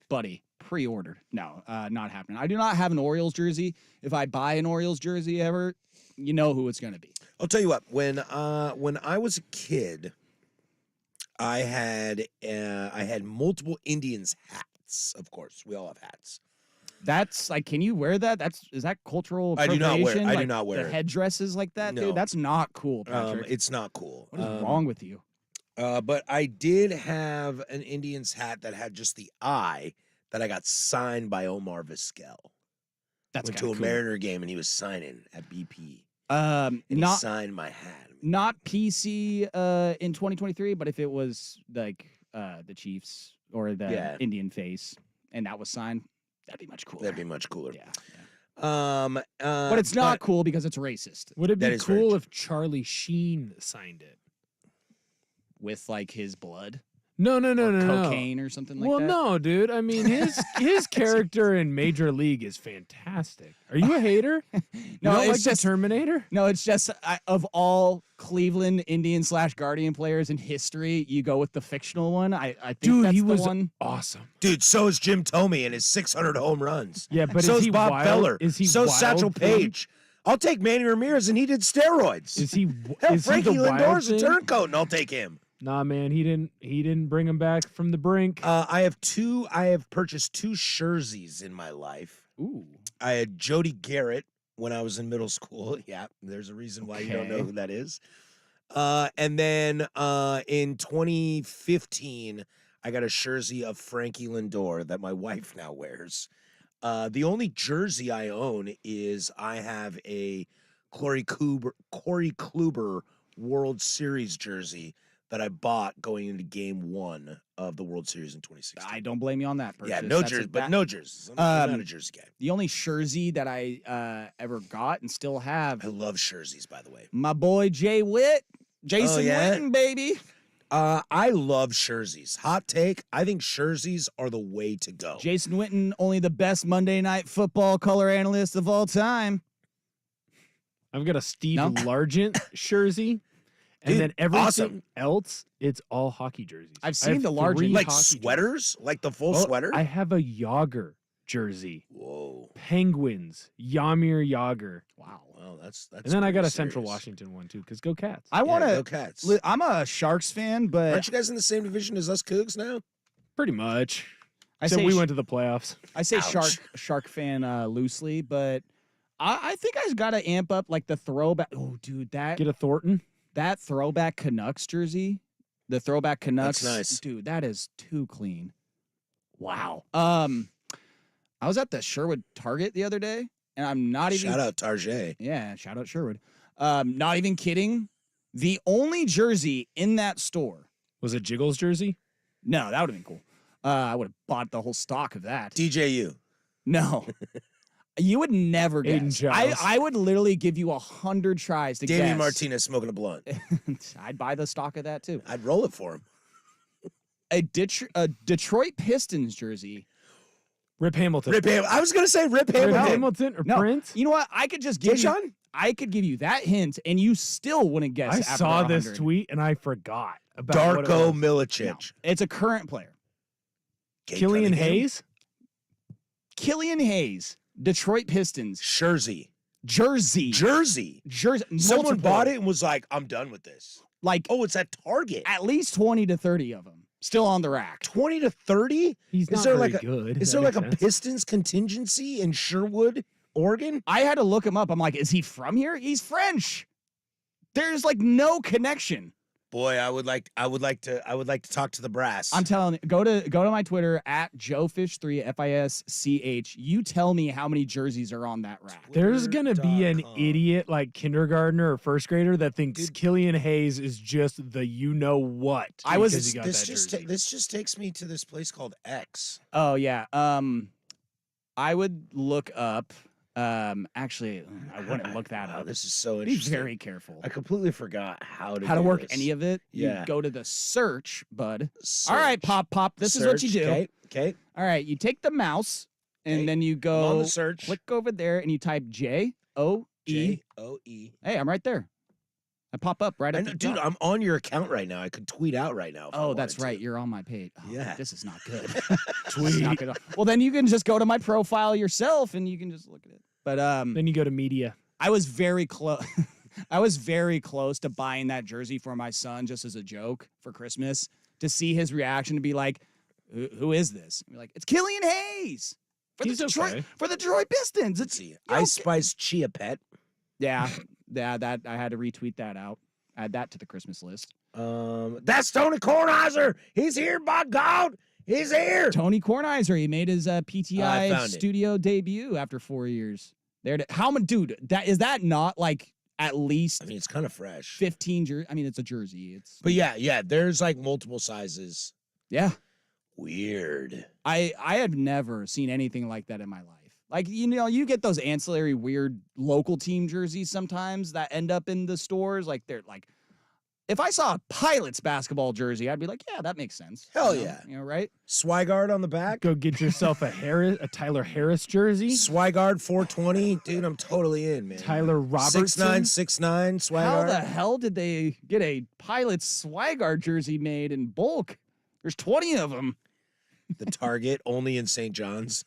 Speaker 2: buddy, pre-ordered. No, not happening. I do not have an Orioles jersey. If I buy an Orioles jersey ever, you know who it's going to be.
Speaker 1: I'll tell you what. When I was a kid, I had multiple Indians hats. Of course, we all have hats.
Speaker 2: That's like, can you wear that? Is that cultural
Speaker 1: I do not wear-
Speaker 2: appropriation?
Speaker 1: I do
Speaker 2: Like,
Speaker 1: not wear
Speaker 2: the
Speaker 1: it.
Speaker 2: headdresses like that,
Speaker 1: No.
Speaker 2: dude. That's not cool, Patrick.
Speaker 1: It's not cool.
Speaker 2: What is wrong with you?
Speaker 1: But I did have an Indians hat that had just the eye that I got signed by Omar Vizquel.
Speaker 2: That's
Speaker 1: Went to
Speaker 2: kinda
Speaker 1: a
Speaker 2: cool.
Speaker 1: Mariner game and he was signing at BP. And he
Speaker 2: Not
Speaker 1: signed my hat.
Speaker 2: not PC in 2023, but if it was like the Chiefs or the
Speaker 1: Yeah.
Speaker 2: Indian face and that was signed, that'd be much cooler.
Speaker 1: That'd be much cooler.
Speaker 2: yeah.
Speaker 1: But
Speaker 2: It's not cool because it's racist
Speaker 3: Would it
Speaker 1: That
Speaker 3: be
Speaker 1: is very
Speaker 3: cool
Speaker 1: true.
Speaker 3: if Charlie Sheen signed it?
Speaker 2: with like his blood
Speaker 3: No, no, no,
Speaker 2: or
Speaker 3: no, no.
Speaker 2: cocaine or something like
Speaker 3: Well,
Speaker 2: that.
Speaker 3: no, dude. I mean, his character in Major League is fantastic. Are you a hater?
Speaker 2: No,
Speaker 3: You don't
Speaker 2: it's
Speaker 3: like
Speaker 2: just
Speaker 3: the Terminator?
Speaker 2: No, it's just of all Cleveland Indian / Guardian players in history, you go with the fictional one. I think
Speaker 3: Dude,
Speaker 2: that's
Speaker 3: he
Speaker 2: the
Speaker 3: was
Speaker 2: one.
Speaker 3: awesome.
Speaker 1: dude, so is Jim Tomey and his 600 home runs.
Speaker 3: Yeah, but
Speaker 1: so
Speaker 3: is
Speaker 1: is
Speaker 3: he
Speaker 1: Bob
Speaker 3: wild?
Speaker 1: Feller.
Speaker 3: Is he
Speaker 1: so
Speaker 3: wild
Speaker 1: Satchel
Speaker 3: for him?
Speaker 1: Paige. I'll take Manny Ramirez and he did steroids.
Speaker 3: Is he?
Speaker 1: Hell,
Speaker 3: is
Speaker 1: Frankie
Speaker 3: he the wild
Speaker 1: Lindor's a
Speaker 3: thing?
Speaker 1: turncoat and I'll take him.
Speaker 3: Nah, man, he didn't bring him back from the brink.
Speaker 1: I have purchased 2 jerseys in my life.
Speaker 2: Ooh.
Speaker 1: I had Jody Garrett when I was in middle school. Yeah, there's a reason why you don't know
Speaker 2: Okay.
Speaker 1: who that is. And then in 2015, I got a jersey of Frankie Lindor that my wife now wears. The only jersey I own is I have a Corey Kluber World Series jersey that I bought going into Game 1 of the World Series in 2016.
Speaker 2: I don't blame you on that.
Speaker 1: Yeah,
Speaker 2: purchase.
Speaker 1: no
Speaker 2: That's a-
Speaker 1: jersey, but
Speaker 2: that-
Speaker 1: no jerseys. I'm not
Speaker 2: Um,
Speaker 1: a jersey guy.
Speaker 2: The only jersey that I ever got and still have,
Speaker 1: I love jerseys, by the way.
Speaker 2: my boy Jay Witt, Jason
Speaker 1: yeah?
Speaker 2: Witten, baby.
Speaker 1: I love jerseys. Hot take: I think jerseys are the way to go.
Speaker 2: Jason Witten, only the best Monday Night Football color analyst of all time.
Speaker 3: I've got a Steve
Speaker 2: No?
Speaker 3: Largent jersey, and
Speaker 1: Dude,
Speaker 3: then everything
Speaker 1: awesome.
Speaker 3: else, it's all hockey jerseys.
Speaker 2: I've
Speaker 3: I
Speaker 2: seen
Speaker 3: have
Speaker 2: the Largent.
Speaker 3: 3
Speaker 1: like
Speaker 3: hockey jerseys.
Speaker 1: sweaters, like the full
Speaker 3: Oh,
Speaker 1: sweater.
Speaker 3: I have a Yager jersey.
Speaker 1: Whoa,
Speaker 3: Penguins, Yamir Yager.
Speaker 2: Wow.
Speaker 1: well, that's.
Speaker 3: And then I got
Speaker 1: pretty
Speaker 3: a Central
Speaker 1: serious.
Speaker 3: Washington one too, because go Cats.
Speaker 2: I
Speaker 1: Yeah,
Speaker 2: want
Speaker 1: go
Speaker 2: to.
Speaker 1: Cats.
Speaker 2: I'm a Sharks fan, but
Speaker 1: Aren't you guys in the same division as us Cougs now?
Speaker 3: Pretty much.
Speaker 2: I
Speaker 3: So
Speaker 2: say
Speaker 3: we
Speaker 2: sh-
Speaker 3: went to the playoffs.
Speaker 2: I say
Speaker 1: Ouch.
Speaker 2: shark fan loosely, but I think I got to amp up like the throwback. Oh, dude, that
Speaker 3: Get a Thornton.
Speaker 2: that throwback Canucks jersey, the throwback Canucks,
Speaker 1: nice.
Speaker 2: dude. That is too clean. Wow. I was at the Sherwood Target the other day, and I'm not even.
Speaker 1: Shout out Tarjay.
Speaker 2: Yeah, shout out Sherwood. Not even kidding. The only jersey in that store.
Speaker 3: Was it Jiggles jersey?
Speaker 2: No, that would have been cool. I would have bought the whole stock of that.
Speaker 1: DJU.
Speaker 2: No. You would never
Speaker 3: Aiden
Speaker 2: guess.
Speaker 3: Giles.
Speaker 2: I would literally give you 100 tries to
Speaker 1: Damian
Speaker 2: guess.
Speaker 1: Martinez smoking a blunt.
Speaker 2: I'd buy the stock of that too.
Speaker 1: I'd roll it for him.
Speaker 2: A Detroit Pistons jersey.
Speaker 3: Rip Hamilton.
Speaker 1: Rip Hamilton. I was gonna say Rip
Speaker 3: Rip
Speaker 1: Hamilton.
Speaker 3: Hamilton or
Speaker 2: No,
Speaker 3: Prince?
Speaker 2: you know what? I could just give you.
Speaker 1: Deshaun?
Speaker 2: I could give you that hint, and you still wouldn't guess.
Speaker 3: I
Speaker 2: after
Speaker 3: saw this
Speaker 2: 100.
Speaker 3: tweet and I forgot about what it
Speaker 1: Darko
Speaker 3: was.
Speaker 1: Milicic.
Speaker 2: It's a current player.
Speaker 1: Kate
Speaker 3: Killian
Speaker 1: Cunningham?
Speaker 3: Hayes.
Speaker 2: Killian Hayes, Detroit Pistons
Speaker 1: Jersey.
Speaker 2: jersey.
Speaker 1: Jersey.
Speaker 2: Jersey.
Speaker 1: Someone
Speaker 2: multiple.
Speaker 1: bought it and was like, I'm done with this.
Speaker 2: Like
Speaker 1: Oh, it's at Target.
Speaker 2: at least 20 to 30 of them still on the rack.
Speaker 1: 20 to 30?
Speaker 3: He's
Speaker 1: Is
Speaker 3: not
Speaker 1: there
Speaker 3: very
Speaker 1: like a-
Speaker 3: good.
Speaker 1: Is
Speaker 3: That
Speaker 1: there like a
Speaker 3: makes sense.
Speaker 1: Pistons contingency in Sherwood, Oregon?
Speaker 2: I had to look him up. I'm like, is he from here? He's French. There's like no connection.
Speaker 1: Boy, I would like to talk to the brass.
Speaker 2: I'm telling you, go to my Twitter at JoeFish3 FISCH. You tell me how many jerseys are on that rack.
Speaker 3: There's gonna be an
Speaker 1: Twitter.com.
Speaker 3: idiot like kindergartner or first grader that thinks
Speaker 1: Dude.
Speaker 3: Killian Hayes is just the you know what.
Speaker 2: I was-
Speaker 3: because he got
Speaker 1: this
Speaker 3: that
Speaker 1: just
Speaker 3: jersey.
Speaker 1: this just takes me to this place called X.
Speaker 2: Oh yeah. I would look up. Actually, I wouldn't look that
Speaker 1: Wow,
Speaker 2: up.
Speaker 1: this is so
Speaker 2: Be
Speaker 1: interesting.
Speaker 2: very careful.
Speaker 1: I completely forgot how to
Speaker 2: How to
Speaker 1: do
Speaker 2: work
Speaker 1: this.
Speaker 2: any of it?
Speaker 1: Yeah.
Speaker 2: You go to the search, bud.
Speaker 1: Search.
Speaker 2: All right, pop. This is what you
Speaker 1: Search,
Speaker 2: do.
Speaker 1: Okay. Okay.
Speaker 2: All right, you take the mouse and
Speaker 1: Okay,
Speaker 2: then you
Speaker 1: I'm on
Speaker 2: go
Speaker 1: the search.
Speaker 2: click over there and you type JOE.
Speaker 1: Joe.
Speaker 2: Hey, I'm right there. I pop up right
Speaker 1: I
Speaker 2: at
Speaker 1: know,
Speaker 2: the
Speaker 1: dude,
Speaker 2: top.
Speaker 1: I'm on your account right now. I could tweet out right now. If I
Speaker 2: Oh, that's
Speaker 1: wanted
Speaker 2: right.
Speaker 1: to.
Speaker 2: You're on my page. Oh,
Speaker 1: Yeah.
Speaker 2: This is not good. This is not good. Well, then you can just go to my profile yourself and you can just look at it. But
Speaker 3: Then you go to media.
Speaker 2: I was very close. I was very close to buying that jersey for my son just as a joke for Christmas to see his reaction to be like, "Who is this?" And be like, "It's Killian Hayes for
Speaker 3: He's
Speaker 2: the Detroit
Speaker 3: okay.
Speaker 2: for the Detroit Pistons."
Speaker 1: Let's
Speaker 2: It's
Speaker 1: see.
Speaker 2: know,
Speaker 1: Ice Spice Chia Pet.
Speaker 2: yeah, that I had to retweet that out. Add that to the Christmas list.
Speaker 1: That's Tony Kornheiser. He's here, by God. He's here.
Speaker 2: Tony Kornheiser, he made his PTI
Speaker 1: found it.
Speaker 2: studio debut after 4 years. How many, dude? That not like at least
Speaker 1: I mean, it's kind of fresh.
Speaker 2: 15 jersey. I mean, it's a jersey. It's
Speaker 1: But yeah, there's like multiple sizes.
Speaker 2: yeah.
Speaker 1: Weird.
Speaker 2: I have never seen anything like that in my life. Like, you get those ancillary weird local team jerseys sometimes that end up in the stores. Like, they're like, if I saw a Pilots basketball jersey, I'd be like, yeah, that makes sense.
Speaker 1: Hell
Speaker 2: You know?
Speaker 1: yeah.
Speaker 2: You know, right?
Speaker 1: Swigard on the back.
Speaker 3: Go get yourself a Tyler Harris jersey.
Speaker 1: Swigard 420. Dude, I'm totally in, man.
Speaker 3: Tyler Robertson.
Speaker 1: 6'9", 6'9",
Speaker 2: How the
Speaker 1: Swigard.
Speaker 2: hell did they get a Pilots Swigard jersey made in bulk? There's 20 of them.
Speaker 1: The Target, only in St. John's.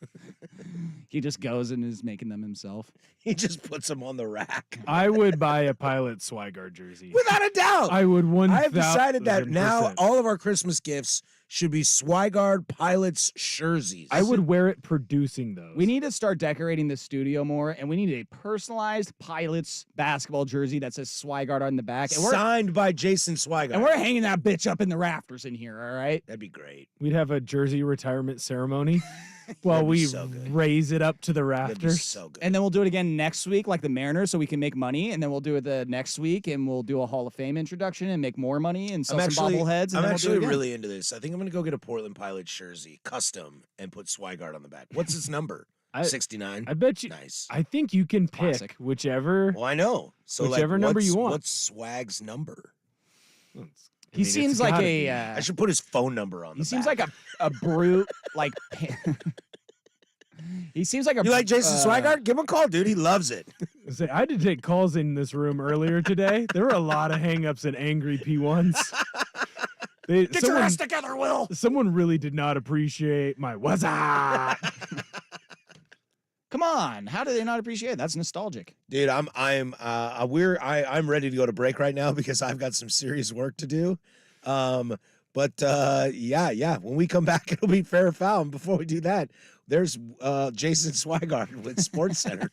Speaker 2: He just goes and is making them himself.
Speaker 1: He just puts them on the rack.
Speaker 3: I would buy a Pilot Swigard jersey.
Speaker 1: Without a doubt.
Speaker 3: I would 1,000%.
Speaker 1: I have decided that now all of our Christmas gifts should be Swigard Pilots jerseys.
Speaker 3: I would wear it producing those.
Speaker 2: We need to start decorating the studio more, and we need a personalized Pilots basketball jersey that says Swigard on the back. And
Speaker 1: signed by Jason Swigard.
Speaker 2: we're hanging that bitch up in the rafters in here, all right?
Speaker 1: That'd be great.
Speaker 3: We'd have a jersey retirement ceremony while
Speaker 1: That'd be
Speaker 3: we
Speaker 1: so good.
Speaker 3: raise it up to the
Speaker 1: That'd be
Speaker 3: rafters.
Speaker 1: so good.
Speaker 2: And then we'll do it again next week, like the Mariners, so we can make money. And then we'll do it the next week, and we'll do a Hall of Fame introduction and make more money and sell some bobbleheads. And
Speaker 1: I'm
Speaker 2: then we'll do
Speaker 1: actually
Speaker 2: it again.
Speaker 1: really into this. I think I'm gonna go get a Portland Pilots jersey, custom, and put Swigard on the back. What's its number? 69.
Speaker 3: I bet you.
Speaker 1: Nice.
Speaker 3: I think you can pick
Speaker 2: Classic.
Speaker 3: whichever.
Speaker 1: Well, I know. So
Speaker 3: Whichever number you want.
Speaker 1: What's Swag's number?
Speaker 2: He seems like a.
Speaker 1: I should put his phone number on.
Speaker 2: He
Speaker 1: the
Speaker 2: seems
Speaker 1: back.
Speaker 2: like a brute, like. He seems like a.
Speaker 1: You like Jason Swigard? Give him a call, dude. He loves it.
Speaker 3: Say, I had to take calls in this room earlier today. There were a lot of hangups and angry P1s.
Speaker 2: Get your ass together, Will.
Speaker 3: Someone really did not appreciate my what's up.
Speaker 2: Come on, how do they not appreciate it? That's nostalgic.
Speaker 1: Dude, I'm ready to go to break right now because I've got some serious work to do. But yeah, when we come back, it'll be fair or foul. And before we do that, there's Jason Swigard with Sports Center.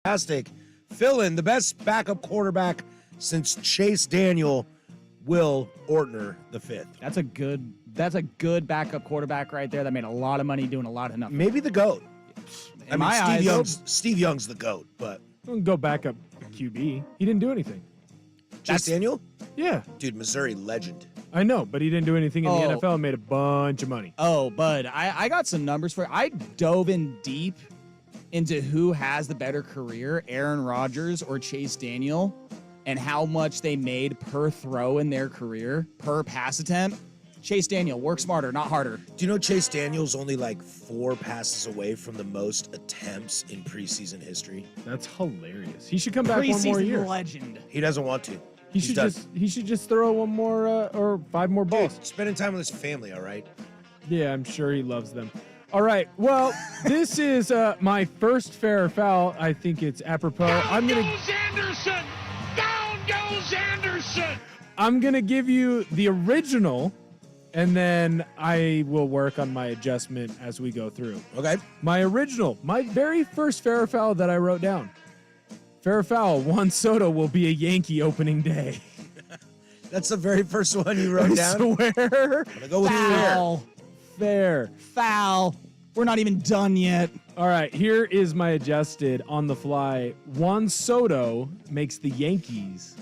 Speaker 1: Fantastic. Fill in the best backup quarterback since Chase Daniel, Will Ortner the fifth.
Speaker 2: That's a good backup quarterback right there that made a lot of money doing a lot of nothing.
Speaker 1: Maybe the GOAT.
Speaker 2: In my eyes,
Speaker 1: Steve Young's the GOAT, but
Speaker 3: Don't go back up QB. He didn't do anything.
Speaker 1: Chase Daniel?
Speaker 3: Yeah,
Speaker 1: Dude, Missouri legend.
Speaker 3: I know, but he didn't do anything in
Speaker 2: Oh.
Speaker 3: the NFL and made a bunch of money.
Speaker 2: Oh, bud, I got some numbers for you. I dove in deep into who has the better career, Aaron Rodgers or Chase Daniel, and how much they made per throw in their career, per pass attempt. Chase Daniel, work smarter, not harder.
Speaker 1: Do you know Chase Daniel's only like 4 passes away from the most attempts in preseason history?
Speaker 3: That's hilarious. He should come back one more
Speaker 2: Preseason
Speaker 3: year.
Speaker 2: legend.
Speaker 1: He doesn't want to.
Speaker 3: He
Speaker 1: He's
Speaker 3: should
Speaker 1: done.
Speaker 3: just throw one more or 5 more balls.
Speaker 1: Dude, spending time with his family, all right?
Speaker 3: Yeah, I'm sure he loves them. All right. Well, this is my first fair or foul. I think it's apropos. I'm gonna
Speaker 6: Anderson! Down goes Anderson!
Speaker 3: I'm gonna give you the original, and then I will work on my adjustment as we go through.
Speaker 1: Okay.
Speaker 3: My original, my very first fair or foul that I wrote down. Fair or foul, Juan Soto will be a Yankee opening day.
Speaker 1: That's the very first one you wrote
Speaker 3: I
Speaker 1: down.
Speaker 3: swear.
Speaker 1: I'm gonna go with fair.
Speaker 2: Foul.
Speaker 3: Fair.
Speaker 2: Foul. We're not even done yet.
Speaker 3: All right, here is my adjusted on the fly. Juan Soto makes the Yankees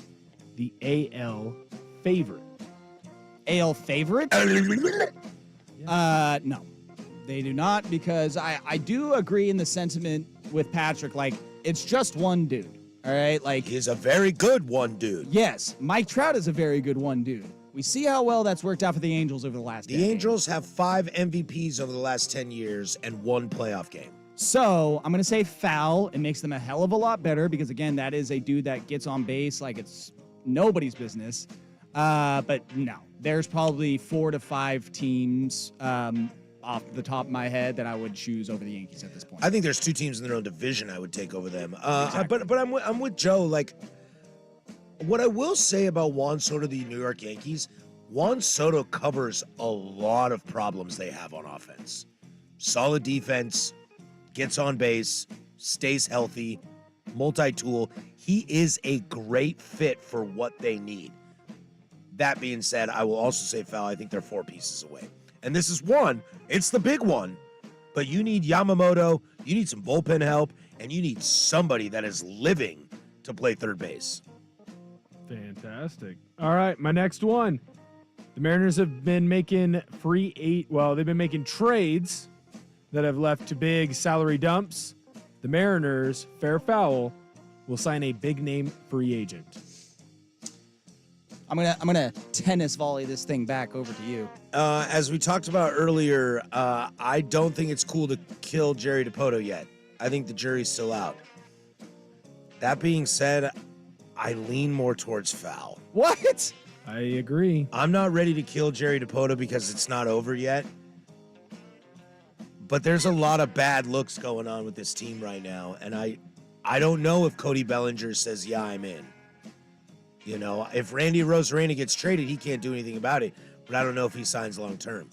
Speaker 3: the AL favorite.
Speaker 2: AL favorite? No, they do not, because I do agree in the sentiment with Patrick. Like, it's just one dude. All right, like,
Speaker 1: He's a very good one, dude.
Speaker 2: yes, Mike Trout is a very good one dude. We see how well that's worked out for the Angels over the last
Speaker 1: The
Speaker 2: decade.
Speaker 1: Angels have 5 MVPs over the last 10 years and 1 playoff game.
Speaker 2: So I'm gonna say foul. It makes them a hell of a lot better because, again, that is a dude that gets on base like it's nobody's business. But no, there's probably 4 to 5 teams off the top of my head that I would choose over the Yankees at this point.
Speaker 1: I think there's 2 teams in their own division I would take over them. But I'm with Joe. Like, what I will say about Juan Soto, the New York Yankees, Juan Soto covers a lot of problems they have on offense. Solid defense, gets on base, stays healthy, multi-tool. He is a great fit for what they need. That being said, I will also say foul. I think they're 4 pieces away. And this is one. It's the big one. But you need Yamamoto, you need some bullpen help, and you need somebody that is living to play third base.
Speaker 3: Fantastic. All right, my next one. The Mariners have been making they've been making trades that have left to big salary dumps. The Mariners, fair or foul, will sign a big name free agent.
Speaker 2: I'm gonna tennis volley this thing back over to you.
Speaker 1: As we talked about earlier, I don't think it's cool to kill Jerry DiPoto yet. I think the jury's still out. That being said, I lean more towards foul.
Speaker 2: What?
Speaker 3: I agree.
Speaker 1: I'm not ready to kill Jerry DiPoto because it's not over yet. But there's a lot of bad looks going on with this team right now, and I don't know if Cody Bellinger says, yeah, I'm in. You know, if Randy Arozarena gets traded, he can't do anything about it, but I don't know if he signs long term.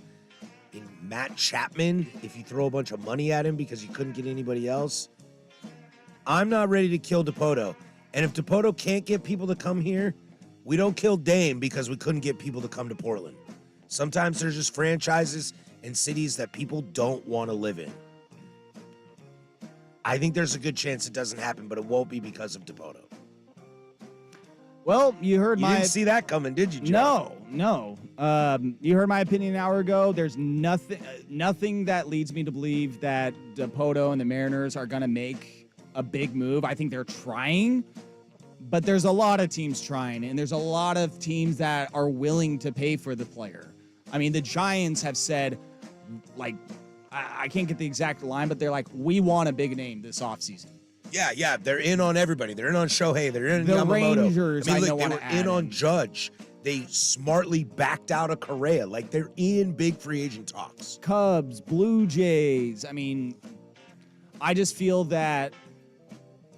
Speaker 1: In Matt Chapman, if you throw a bunch of money at him because you couldn't get anybody else, I'm not ready to kill DiPoto. And if DiPoto can't get people to come here, we don't kill Dame because we couldn't get people to come to Portland. Sometimes there's just franchises and cities that people don't want to live in. I think there's a good chance it doesn't happen, but it won't be because of DiPoto.
Speaker 2: Well, you heard
Speaker 1: You
Speaker 2: my.
Speaker 1: didn't see that coming, did you, Joe?
Speaker 2: No. You heard my opinion an hour ago. There's nothing that leads me to believe that DiPoto and the Mariners are going to make a big move. I think they're trying, but there's a lot of teams trying, and there's a lot of teams that are willing to pay for the player. I mean, the Giants have said, like, I can't get the exact line, but they're like, we want a big name this offseason.
Speaker 1: Yeah, they're in on everybody. They're in on Shohei. They're in on
Speaker 2: The
Speaker 1: Yamamoto.
Speaker 2: Rangers, I know,
Speaker 1: they
Speaker 2: wanna
Speaker 1: were
Speaker 2: add
Speaker 1: in on
Speaker 2: in.
Speaker 1: Judge. They smartly backed out of Correa. Like, they're in big free agent talks.
Speaker 2: Cubs, Blue Jays. I mean, I just feel that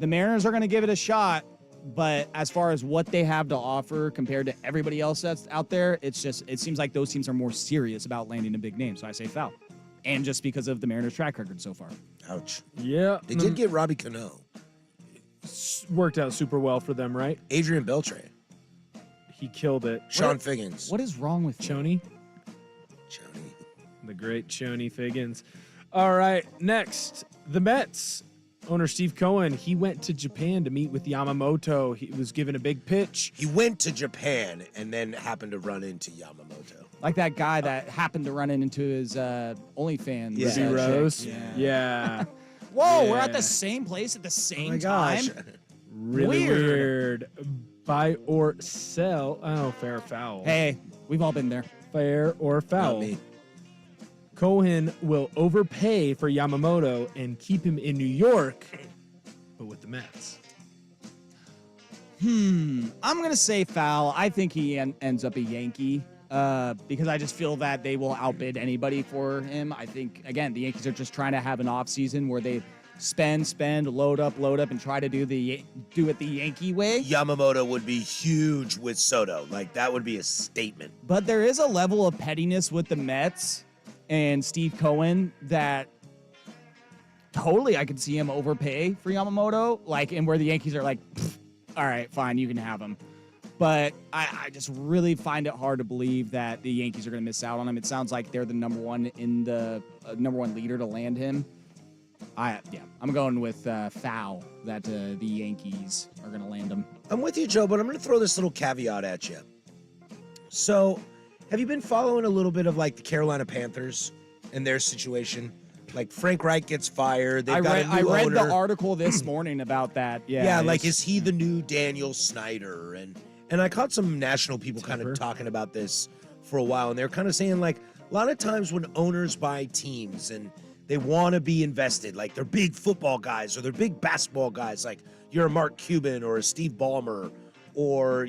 Speaker 2: the Mariners are going to give it a shot, but as far as what they have to offer compared to everybody else that's out there, it seems like those teams are more serious about landing a big name. So I say foul. And just because of the Mariners' track record so far.
Speaker 1: Ouch.
Speaker 3: Yeah.
Speaker 1: They did get Robbie Cano.
Speaker 3: worked out super well for them, right?
Speaker 1: Adrian Beltre,
Speaker 3: He killed it.
Speaker 1: Sean Figgins,
Speaker 2: What is wrong with you?
Speaker 3: Choney?
Speaker 1: Choney.
Speaker 3: The great Choney Figgins. All right, next, the Mets. Owner Steve Cohen, he went to Japan to meet with Yamamoto. He was given a big pitch.
Speaker 1: He went to Japan and then happened to run into Yamamoto.
Speaker 2: Like that guy that happened to run into his OnlyFans.
Speaker 1: Yeah.
Speaker 3: Z Rose.
Speaker 2: chick.
Speaker 3: Yeah.
Speaker 2: Whoa, we're at
Speaker 3: Yeah.
Speaker 2: the same place at the
Speaker 1: Oh
Speaker 2: same
Speaker 1: my gosh.
Speaker 2: time.
Speaker 3: Really
Speaker 2: Weird.
Speaker 3: weird. Buy or sell. Oh, fair or foul.
Speaker 2: Hey, we've all been there.
Speaker 3: Fair or
Speaker 1: Not
Speaker 3: foul.
Speaker 1: me.
Speaker 3: Cohen will overpay for Yamamoto and keep him in New York, but with the Mets.
Speaker 2: I'm gonna say foul. I think he ends up a Yankee because I just feel that they will outbid anybody for him. I think again the Yankees are just trying to have an off season where they spend, load up, and try to do it the Yankee way.
Speaker 1: Yamamoto would be huge with Soto. Like, that would be a statement.
Speaker 2: But there is a level of pettiness with the Mets and Steve Cohen that totally I could see him overpay for Yamamoto, like, and where the Yankees are like, all right, fine, you can have him. But I just really find it hard to believe that the Yankees are going to miss out on him. It sounds like they're the number one leader to land him. I'm going with foul that the Yankees are going to land him.
Speaker 1: I'm with you, Joe, but I'm going to throw this little caveat at you. So, have you been following a little bit of like the Carolina Panthers and their situation? Like Frank Reich gets fired. They've got a new
Speaker 2: I read
Speaker 1: owner.
Speaker 2: the article this morning about that.
Speaker 1: Yeah, like
Speaker 2: it's-
Speaker 1: is he the new Daniel Snyder? And I caught some national people kind
Speaker 3: Tipper.
Speaker 1: of talking about this for a while, and they're kind of saying like a lot of times when owners buy teams and they want to be invested, like they're big football guys or they're big basketball guys, like you're a Mark Cuban or a Steve Ballmer or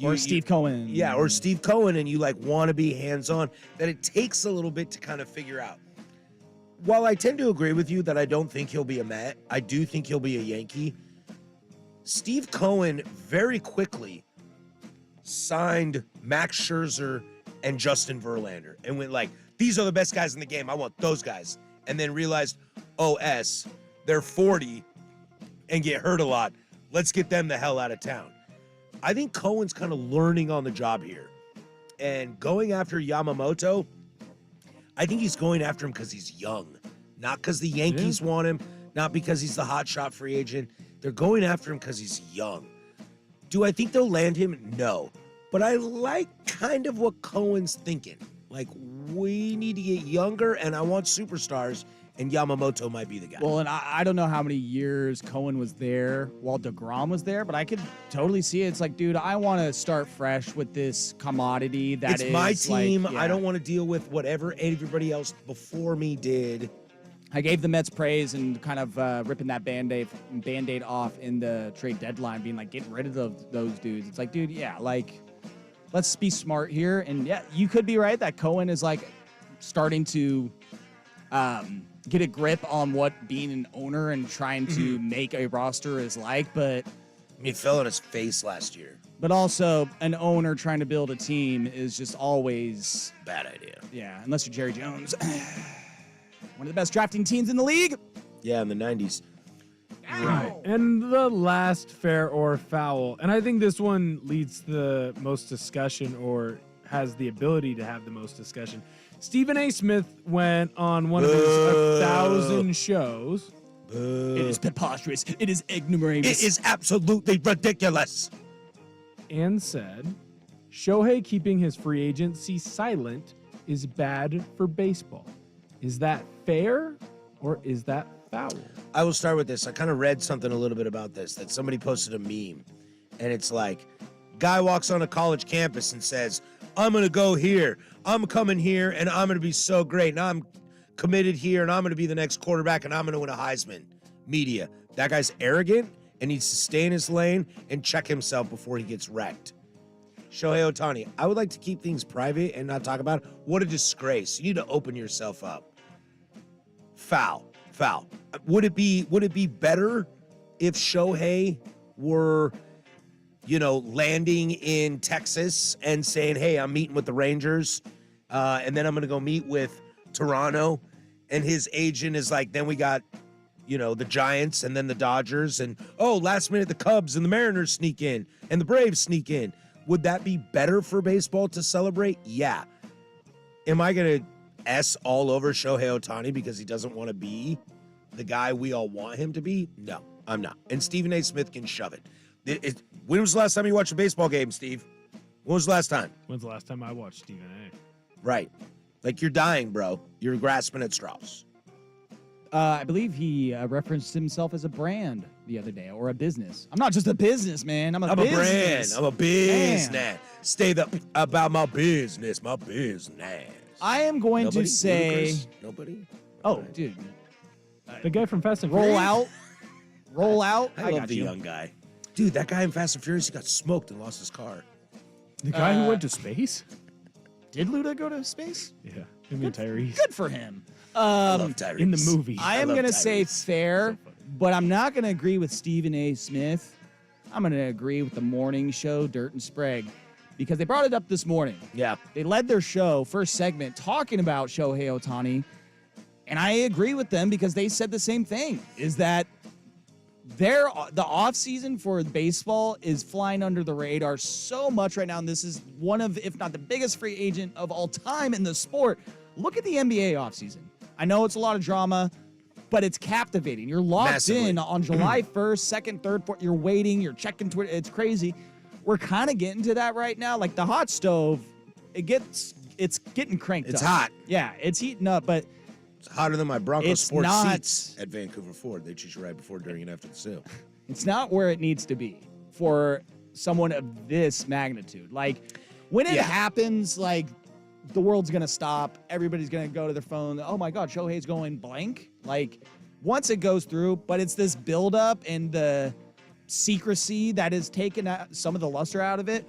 Speaker 2: or Steve Cohen.
Speaker 1: yeah, or Steve Cohen, and you like want to be hands-on, that it takes a little bit to kind of figure out. While I tend to agree with you that I don't think he'll be a Met, I do think he'll be a Yankee. Steve Cohen very quickly signed Max Scherzer and Justin Verlander and went like, these are the best guys in the game. I want those guys. And then realized, they're 40 and get hurt a lot. Let's get them the hell out of town. I think Cohen's kind of learning on the job here. And going after Yamamoto, I think he's going after him because he's young, not because the Yankees want him, not because he's the hotshot free agent. They're going after him because he's young. Do I think they'll land him? No. But I like kind of what Cohen's thinking. Like, we need to get younger, and I want superstars, and Yamamoto might be the guy.
Speaker 2: Well, and I don't know how many years Cohen was there while DeGrom was there, but I could totally see it. It's like, dude, I want to start fresh with this commodity that
Speaker 1: it's my
Speaker 2: is, like,
Speaker 1: team.
Speaker 2: yeah.
Speaker 1: I don't want to deal with whatever everybody else before me did.
Speaker 2: I gave the Mets praise and kind of ripping that Band-Aid off in the trade deadline, being like, getting rid of those dudes. It's like, dude, yeah, like, let's be smart here. And yeah, you could be right that Cohen is like starting to get a grip on what being an owner and trying to make a roster is like, but
Speaker 1: I mean, it fell on his face last year.
Speaker 2: also an owner trying to build a team is just always,
Speaker 1: Bad idea.
Speaker 2: yeah, unless you're Jerry Jones. One of the best drafting teams in the league.
Speaker 1: Yeah, in the 90s.
Speaker 3: Right. And the last fair or foul, and I think this one leads the most discussion or has the ability to have the most discussion. Stephen A. Smith went on one of his 1,000 shows.
Speaker 2: It is preposterous. It is ignoramus.
Speaker 1: It is absolutely ridiculous.
Speaker 3: And said, Shohei keeping his free agency silent is bad for baseball. Is that fair or is that foul?
Speaker 1: I will start with this. I kind of read something a little bit about this, that somebody posted a meme, and it's like, guy walks on a college campus and says, I'm going to go here. I'm coming here, and I'm going to be so great. And I'm committed here, and I'm going to be the next quarterback, and I'm going to win a Heisman. Media. That guy's arrogant and needs to stay in his lane and check himself before he gets wrecked. Shohei Ohtani, I would like to keep things private and not talk about it. What a disgrace. You need to open yourself up. Foul. Would it be better if Shohei were, landing in Texas and saying, hey, I'm meeting with the Rangers, and then I'm going to go meet with Toronto, and his agent is like, then we got, the Giants and then the Dodgers, and last minute the Cubs and the Mariners sneak in and the Braves sneak in. Would that be better for baseball to celebrate? Yeah. Am I going to S all over Shohei Ohtani because he doesn't want to be the guy we all want him to be? No, I'm not. And Stephen A. Smith can shove it. When was the last time you watched a baseball game, Steve? When was the last time?
Speaker 3: When's the last time I watched Stephen A?
Speaker 1: Right. Like, you're dying, bro. You're grasping at straws.
Speaker 2: I believe he referenced himself as a brand the other day, or a business. I'm not just a business, man. I'm a
Speaker 1: brand.
Speaker 2: business.
Speaker 1: I'm a business.
Speaker 2: Man.
Speaker 1: Stay about my business. My business.
Speaker 2: I am going
Speaker 1: Nobody?
Speaker 2: to say,
Speaker 1: Ludacris? Nobody?
Speaker 2: oh,
Speaker 1: Alright.
Speaker 2: dude,
Speaker 3: The guy from Fast and
Speaker 2: roll
Speaker 3: Furious?
Speaker 2: out, roll out.
Speaker 1: I love
Speaker 2: got
Speaker 1: the
Speaker 2: you.
Speaker 1: young guy. Dude, that guy in Fast and Furious, he got smoked and lost his car.
Speaker 3: The guy who went to space?
Speaker 2: Did Luda go to space?
Speaker 3: Yeah, him and Tyrese.
Speaker 2: Good for him.
Speaker 1: I love Tyrese.
Speaker 3: In the movie.
Speaker 2: I am
Speaker 1: love
Speaker 2: going to say
Speaker 1: Tyrese.
Speaker 2: fair, but I'm not going to agree with Stephen A. Smith. I'm going to agree with the morning show, Dirt and Sprague, because they brought it up this morning.
Speaker 1: Yeah.
Speaker 2: They led their show, first segment, talking about Shohei Ohtani, and I agree with them because they said the same thing, is that the offseason for baseball is flying under the radar so much right now, and this is one of, if not the biggest free agent of all time in the sport. Look at the NBA offseason. I know it's a lot of drama, but it's captivating. You're locked
Speaker 1: Massively.
Speaker 2: in on July 1st, 2nd, 3rd, 4th. You're waiting. You're checking Twitter. It's crazy. We're kind of getting to that right now. Like the hot stove, it's getting cranked
Speaker 1: It's
Speaker 2: up.
Speaker 1: hot.
Speaker 2: Yeah, it's heating up, but
Speaker 1: It's hotter than my Broncos
Speaker 2: It's
Speaker 1: sports
Speaker 2: not-
Speaker 1: seats at Vancouver Ford. They treat you right before, during, and after the sale.
Speaker 2: it's not where it needs to be for someone of this magnitude. Like when it
Speaker 1: Yeah.
Speaker 2: happens, like the world's gonna stop. Everybody's gonna go to their phone. Oh my God, Shohei's going blank. Like once it goes through, but it's this buildup and the secrecy that has taken some of the luster out of it.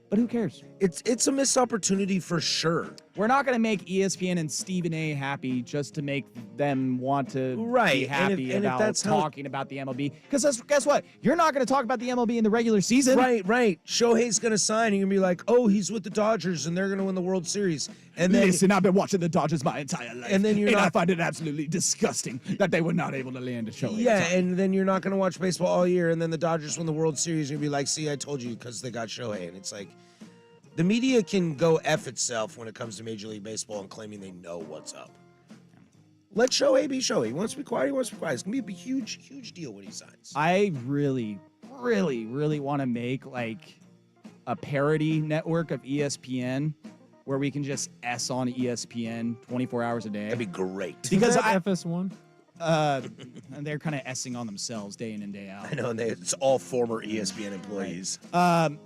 Speaker 2: But who cares?
Speaker 1: It's a missed opportunity for sure.
Speaker 2: We're not going to make ESPN and Stephen A. happy just to make them want to
Speaker 1: Right,
Speaker 2: be
Speaker 1: and if-
Speaker 2: happy
Speaker 1: and if
Speaker 2: about
Speaker 1: that's how-
Speaker 2: talking about the MLB. Because guess what? You're not going to talk about the MLB in the regular season.
Speaker 1: Right. Shohei's gonna sign, and you're gonna be like, oh, he's with the Dodgers, and they're gonna win the World Series. And then
Speaker 2: Listen, I've been watching the Dodgers my entire life,
Speaker 1: And then you're
Speaker 2: I
Speaker 1: not-
Speaker 2: find it absolutely disgusting that they were not able to land a show.
Speaker 1: yeah, and then you're not gonna watch baseball all year, and then the Dodgers win the World Series, and you'll be like, see, I told you, because they got Shohei. And it's like, the media can go F itself when it comes to Major League Baseball and claiming they know what's up. Let Shohei be Shohei. He wants to be quiet, he wants to be quiet. It's gonna be a huge deal when he signs.
Speaker 2: I really want to make like a parody network of ESPN where we can just S on ESPN 24 hours a day.
Speaker 1: That'd be great.
Speaker 2: Because
Speaker 3: Is that
Speaker 2: I-
Speaker 3: FS1?
Speaker 2: And they're kind of S-ing on themselves day in and day out.
Speaker 1: I know, and it's all former ESPN employees.
Speaker 2: With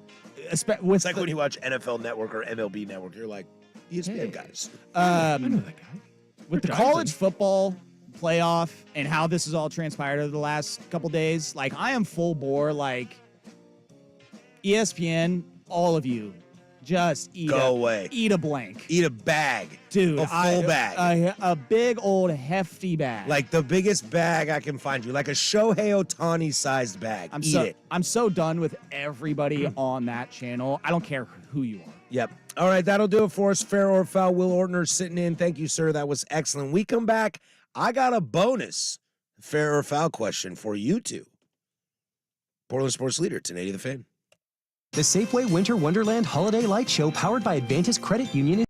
Speaker 1: It's like when you watch NFL Network or MLB Network, you're like, ESPN
Speaker 2: Hey.
Speaker 1: guys.
Speaker 3: I know that guy.
Speaker 2: with the
Speaker 3: Giants
Speaker 2: college
Speaker 3: in.
Speaker 2: football playoff and how this has all transpired over the last couple days, like I am full bore. Like ESPN, all of you, just eat
Speaker 1: Go away.
Speaker 2: eat a blank,
Speaker 1: Eat a bag.
Speaker 2: dude.
Speaker 1: A full bag.
Speaker 2: a big old hefty bag.
Speaker 1: Like the biggest bag I can find you. Like a Shohei Ohtani sized bag. Eat it.
Speaker 2: I'm so done with everybody on that channel. I don't care who you are.
Speaker 1: Yep. All right, that'll do it for us. Fair or foul. Will Ortner sitting in. Thank you, sir. That was excellent. We come back. I got a bonus fair or foul question for you two. Portland Sports Leader, 1080 The Fan.
Speaker 7: The Safeway Winter Wonderland Holiday Light Show, powered by Advantis Credit Union.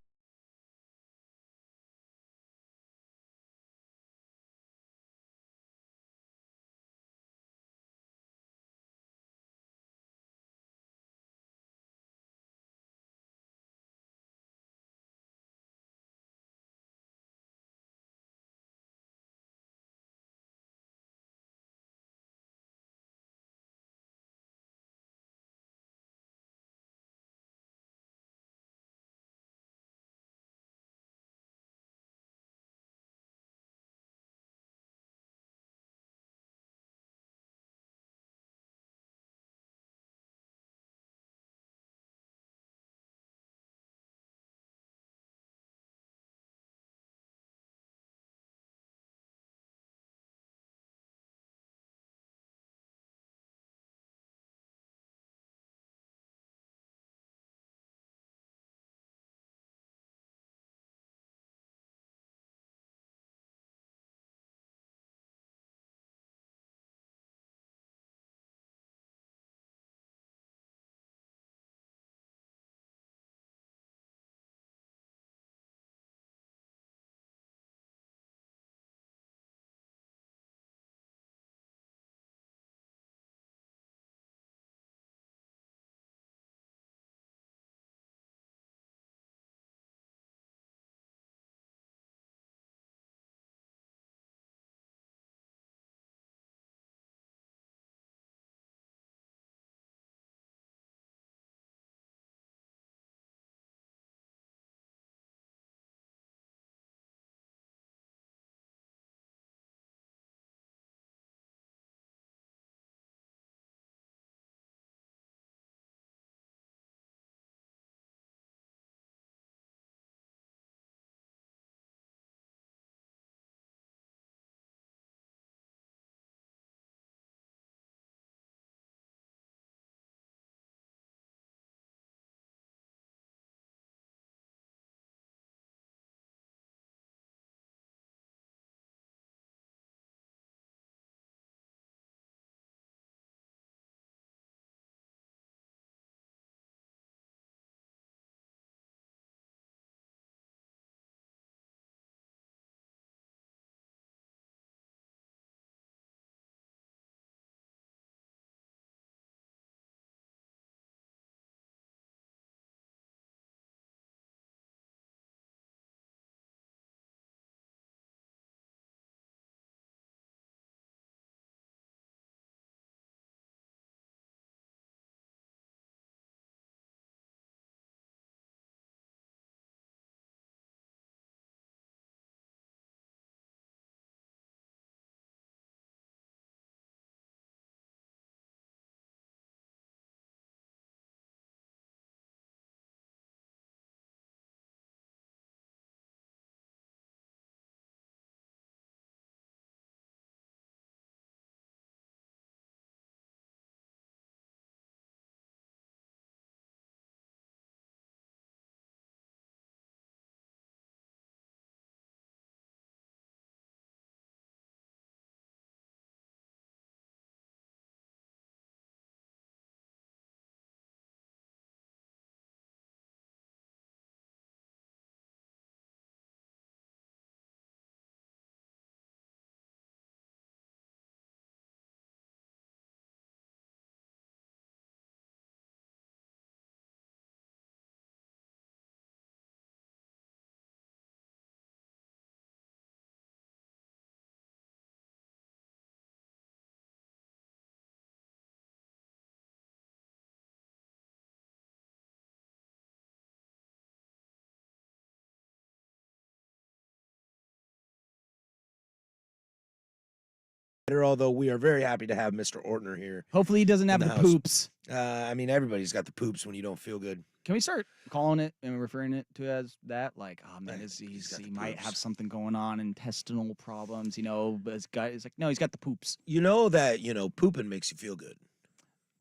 Speaker 1: although we are very happy to have Mr. Ortner here.
Speaker 2: Hopefully he doesn't have
Speaker 1: the
Speaker 2: the
Speaker 1: house.
Speaker 2: poops.
Speaker 1: I mean, everybody's got the poops when you don't feel good.
Speaker 2: Can we start calling it and referring it to as that? Like, oh man,
Speaker 1: He's got
Speaker 2: he
Speaker 1: the
Speaker 2: might
Speaker 1: poops.
Speaker 2: have something going on, intestinal problems, but this guy is like, no, he's got the poops.
Speaker 1: You know that, pooping makes you feel good.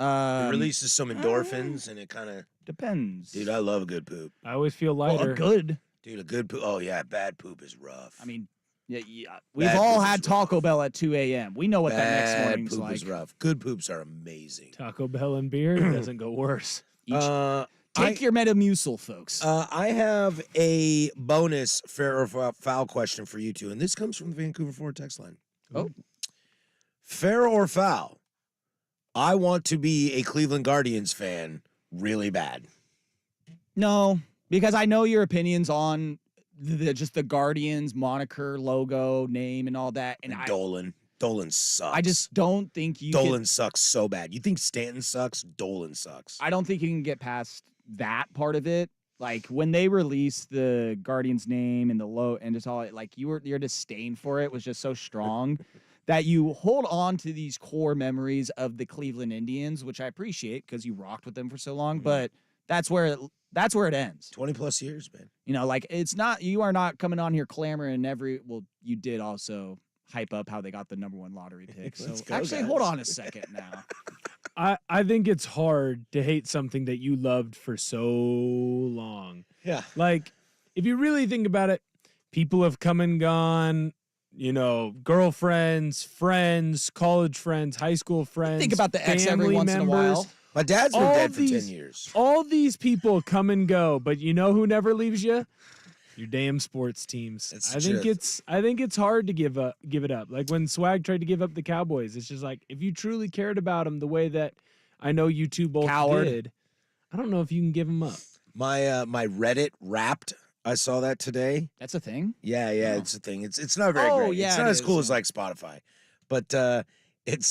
Speaker 1: It releases some
Speaker 2: uh,
Speaker 1: endorphins and it kind of,
Speaker 2: Depends.
Speaker 1: dude, I love a good poop.
Speaker 3: I always feel
Speaker 2: well,
Speaker 3: lighter.
Speaker 2: good.
Speaker 1: Dude, a good poop. Oh, yeah, bad poop is rough.
Speaker 2: I mean, yeah. We've
Speaker 1: Bad
Speaker 2: all
Speaker 1: poop
Speaker 2: had
Speaker 1: is
Speaker 2: Taco
Speaker 1: rough.
Speaker 2: Bell at 2 a.m. We know what that next
Speaker 1: bad
Speaker 2: morning's
Speaker 1: poop
Speaker 2: like.
Speaker 1: is rough. Good poops are amazing.
Speaker 3: Taco Bell and beer it doesn't go worse.
Speaker 2: Take your Metamucil, folks.
Speaker 1: I have a bonus fair or foul question for you two, and this comes from the Vancouver Forward text line.
Speaker 2: Oh.
Speaker 1: Fair or foul? I want to be a Cleveland Guardians fan really bad.
Speaker 2: No, because I know your opinions on just the Guardians moniker, logo, name, and all that, and
Speaker 1: Dolan sucks.
Speaker 2: I just don't think you.
Speaker 1: Dolan sucks so bad. You think Stanton sucks? Dolan sucks.
Speaker 2: I don't think you can get past that part of it. Like when they released the Guardians name and the logo and just all like your disdain for it was just so strong that you hold on to these core memories of the Cleveland Indians, which I appreciate because you rocked with them for so long. But that's where it ends.
Speaker 1: 20 plus years, man.
Speaker 2: Like it's not, you are not coming on here clamoring you did also hype up how they got the #1 lottery pick. So
Speaker 1: Let's go,
Speaker 2: actually,
Speaker 1: guys.
Speaker 2: hold on a second now.
Speaker 3: I think it's hard to hate something that you loved for so long.
Speaker 1: Yeah.
Speaker 3: Like, if you really think about it, people have come and gone, girlfriends, friends, college friends, high school friends.
Speaker 2: Think about the ex every
Speaker 3: family
Speaker 2: once in a
Speaker 3: members.
Speaker 2: while.
Speaker 1: My dad's been
Speaker 3: All
Speaker 1: dead for 10
Speaker 3: these-
Speaker 1: years.
Speaker 3: All these people come and go, but you know who never leaves you? Your damn sports teams.
Speaker 1: That's the
Speaker 3: I think
Speaker 1: truth.
Speaker 3: it's hard to give it up. Like when Swag tried to give up the Cowboys, it's just like if you truly cared about them the way that I know you two both
Speaker 2: Coward.
Speaker 3: did, I don't know if you can give them up.
Speaker 1: My Reddit Wrapped. I saw that today.
Speaker 2: That's a thing.
Speaker 1: Yeah,
Speaker 2: Oh.
Speaker 1: it's a thing. It's not very
Speaker 2: Oh,
Speaker 1: great.
Speaker 2: yeah,
Speaker 1: It's
Speaker 2: it
Speaker 1: not as
Speaker 2: is,
Speaker 1: cool as
Speaker 2: yeah.
Speaker 1: like Spotify, but it